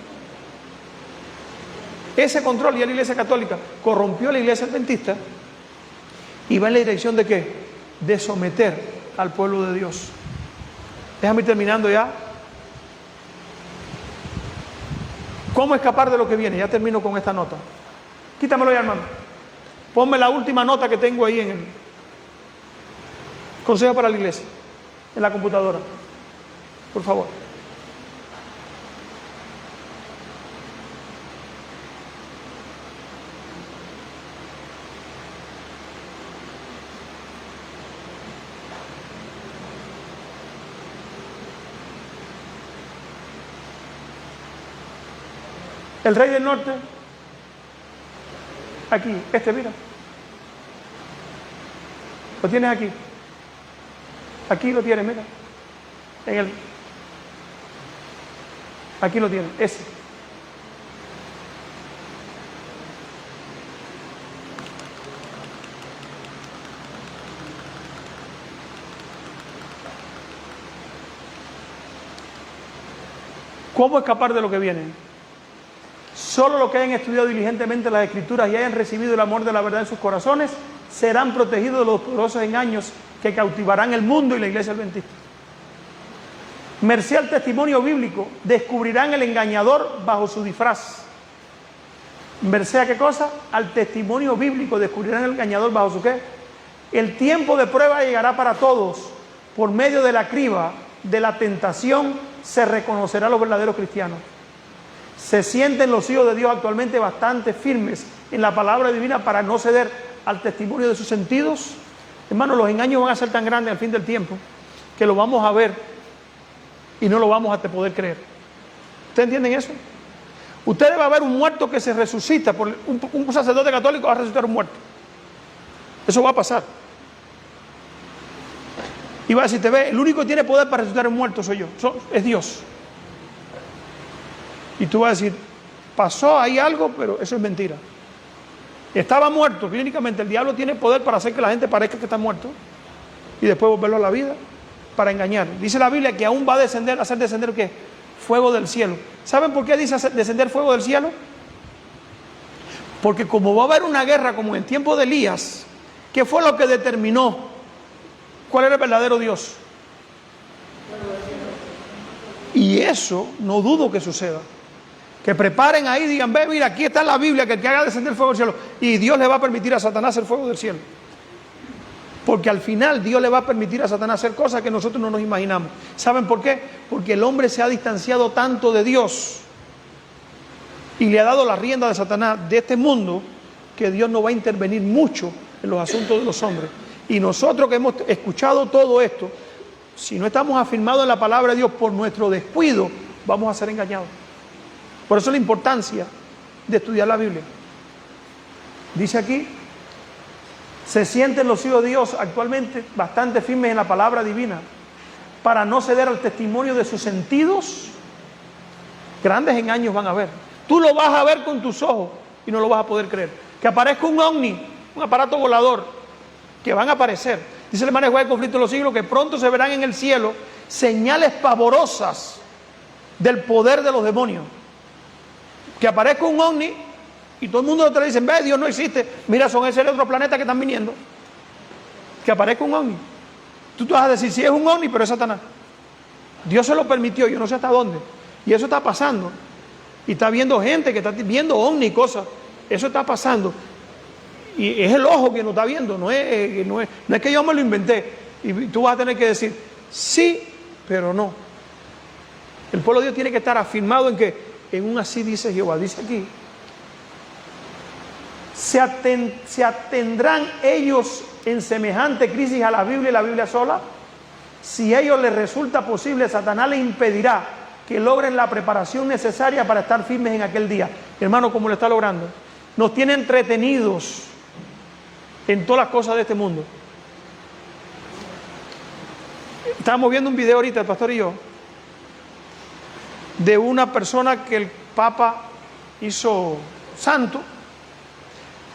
Ese control ya la Iglesia Católica corrompió a la Iglesia Adventista y va en la dirección de ¿qué? De someter al pueblo de Dios. Déjame ir terminando ya. ¿Cómo escapar de lo que viene? Ya termino con esta nota. Quítamelo ya, hermano. Ponme la última nota que tengo ahí en el Consejo para la Iglesia, en la computadora. Por favor. El rey del norte, aquí, mira. Lo tienes aquí. Aquí lo tienes, mira. Aquí lo tienes, ese. ¿Cómo escapar de lo que viene? Solo los que hayan estudiado diligentemente las Escrituras y hayan recibido el amor de la verdad en sus corazones serán protegidos de los poderosos engaños que cautivarán el mundo y la iglesia adventista. Merced al testimonio bíblico, descubrirán el engañador bajo su disfraz. ¿Merced a qué cosa? Al testimonio bíblico, descubrirán el engañador bajo su ¿qué? El tiempo de prueba llegará para todos. Por medio de la criba, de la tentación, se reconocerá a los verdaderos cristianos. Se sienten los hijos de Dios actualmente bastante firmes en la palabra divina para no ceder al testimonio de sus sentidos. Hermanos, los engaños van a ser tan grandes al fin del tiempo que lo vamos a ver y no lo vamos a poder creer. ¿Ustedes entienden eso? Ustedes va a ver un muerto que se resucita, un sacerdote católico va a resucitar un muerto. Eso va a pasar. Y va a decir, te ve, el único que tiene poder para resucitar un muerto soy yo, es Dios. Y tú vas a decir, pasó ahí algo, pero eso es mentira. Estaba muerto, clínicamente el diablo tiene poder para hacer que la gente parezca que está muerto y después volverlo a la vida para engañar. Dice la Biblia que aún va a descender, a hacer descender ¿qué? Fuego del cielo. ¿Saben por qué dice descender fuego del cielo? Porque como va a haber una guerra como en el tiempo de Elías, ¿qué fue lo que determinó cuál era el verdadero Dios? Y eso no dudo que suceda. Que preparen ahí y digan, ve, mira, aquí está la Biblia, que el que haga descender fuego del cielo. Y Dios le va a permitir a Satanás el fuego del cielo. Porque al final Dios le va a permitir a Satanás hacer cosas que nosotros no nos imaginamos. ¿Saben por qué? Porque el hombre se ha distanciado tanto de Dios y le ha dado la rienda de Satanás de este mundo, que Dios no va a intervenir mucho en los asuntos de los hombres. Y nosotros que hemos escuchado todo esto, si no estamos afirmados en la palabra de Dios por nuestro descuido, vamos a ser engañados. Por eso la importancia de estudiar la Biblia. Dice aquí, se sienten los hijos de Dios actualmente bastante firmes en la palabra divina para no ceder al testimonio de sus sentidos. Grandes engaños van a haber. Tú lo vas a ver con tus ojos y no lo vas a poder creer. Que aparezca un ovni, un aparato volador, que van a aparecer. Dice el hermano Juan del Conflicto de los Siglos que pronto se verán en el cielo señales pavorosas del poder de los demonios. Que aparezca un ovni y todo el mundo te dice, ve, Dios no existe. Mira, son esos otros planetas que están viniendo. Que aparezca un ovni. Tú te vas a decir, sí es un ovni, pero es Satanás. Dios se lo permitió, yo no sé hasta dónde. Y eso está pasando. Y está viendo gente que está viendo ovni y cosas. Eso está pasando. Y es el ojo que lo está viendo, no es que yo me lo inventé. Y tú vas a tener que decir, sí, pero no. El pueblo de Dios tiene que estar afirmado en que, en un así dice Jehová, dice aquí, se atendrán ellos en semejante crisis a la Biblia y la Biblia sola. Si a ellos les resulta posible, Satanás les impedirá que logren la preparación necesaria para estar firmes en aquel día. Hermano, ¿cómo lo está logrando? Nos tiene entretenidos en todas las cosas de este mundo. Estábamos viendo un video ahorita, el pastor y yo, de una persona que el Papa hizo santo.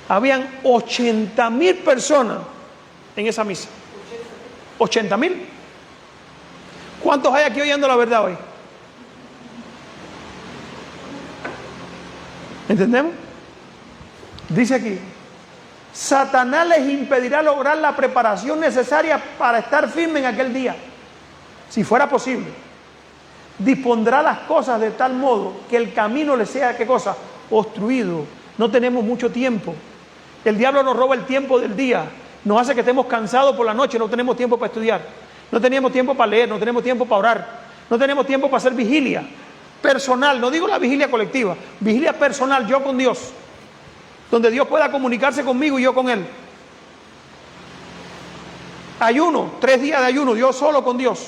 Habían 80,000 personas en esa misa. 80,000. ¿Cuántos hay aquí oyendo la verdad hoy? ¿Entendemos? Dice aquí, Satanás les impedirá lograr la preparación necesaria para estar firme en aquel día. Si fuera posible, dispondrá las cosas de tal modo que el camino les sea, ¿qué cosa? Obstruido. No tenemos mucho tiempo. El diablo nos roba el tiempo del día. Nos hace que estemos cansados por la noche. No tenemos tiempo para estudiar. No tenemos tiempo para leer. No tenemos tiempo para orar. No tenemos tiempo para hacer vigilia personal. No digo la vigilia colectiva. Vigilia personal, yo con Dios. Donde Dios pueda comunicarse conmigo y yo con Él. Ayuno, 3 días de ayuno, yo solo con Dios.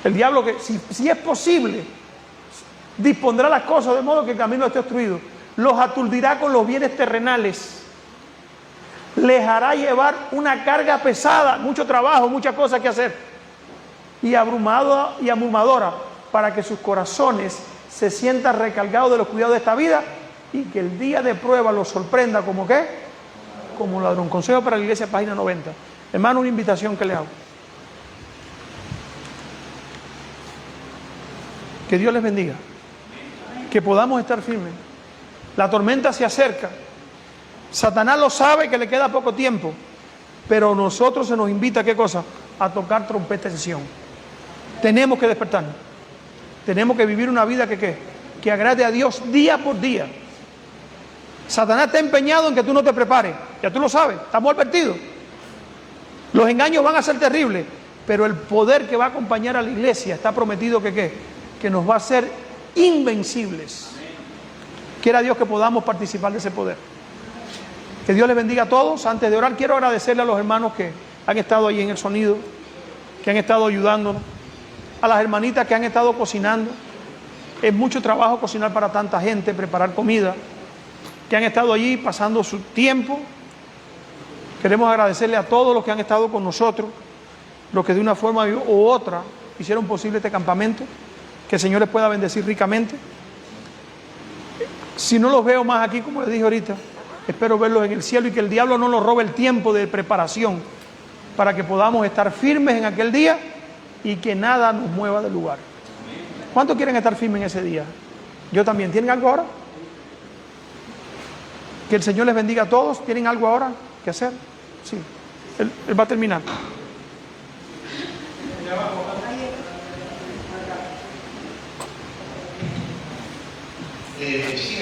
El diablo, que si es posible, dispondrá las cosas de modo que el camino esté obstruido. Los aturdirá con los bienes terrenales. Les hará llevar una carga pesada, mucho trabajo, muchas cosas que hacer. Y abrumada y abrumadora, para que sus corazones se sientan recargados de los cuidados de esta vida y que el día de prueba los sorprenda como ¿qué? Como ladrón. Consejo para la iglesia, página 90. Hermano, una invitación que le hago. Que Dios les bendiga. Que podamos estar firmes. La tormenta se acerca. Satanás lo sabe que le queda poco tiempo, pero a nosotros se nos invita ¿a qué cosa? A tocar trompeta en Sión. Tenemos que despertarnos. Tenemos que vivir una vida que agrade a Dios día por día. Satanás está empeñado en que tú no te prepares. Ya tú lo sabes, estamos advertidos. Los engaños van a ser terribles, pero el poder que va a acompañar a la iglesia está prometido que nos va a hacer invencibles. Quiera Dios que podamos participar de ese poder. Que Dios les bendiga a todos. Antes de orar, quiero agradecerle a los hermanos que han estado ahí en el sonido, que han estado ayudándonos, a las hermanitas que han estado cocinando. Es mucho trabajo cocinar para tanta gente, preparar comida, que han estado allí pasando su tiempo. Queremos agradecerle a todos los que han estado con nosotros, los que de una forma u otra hicieron posible este campamento. Que el Señor les pueda bendecir ricamente. Si no los veo más aquí, como les dije ahorita, espero verlos en el cielo y que el diablo no nos robe el tiempo de preparación para que podamos estar firmes en aquel día y que nada nos mueva del lugar. ¿Cuántos quieren estar firmes en ese día? Yo también. ¿Tienen algo ahora? Que el Señor les bendiga a todos. ¿Tienen algo ahora que hacer? Sí. Él va a terminar. Sí,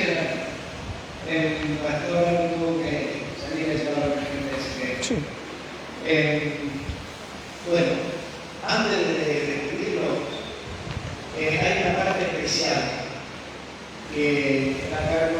el pastor tuvo que salir de esa hora. Sí. Bueno, antes de despedirlo, hay una parte especial que la carta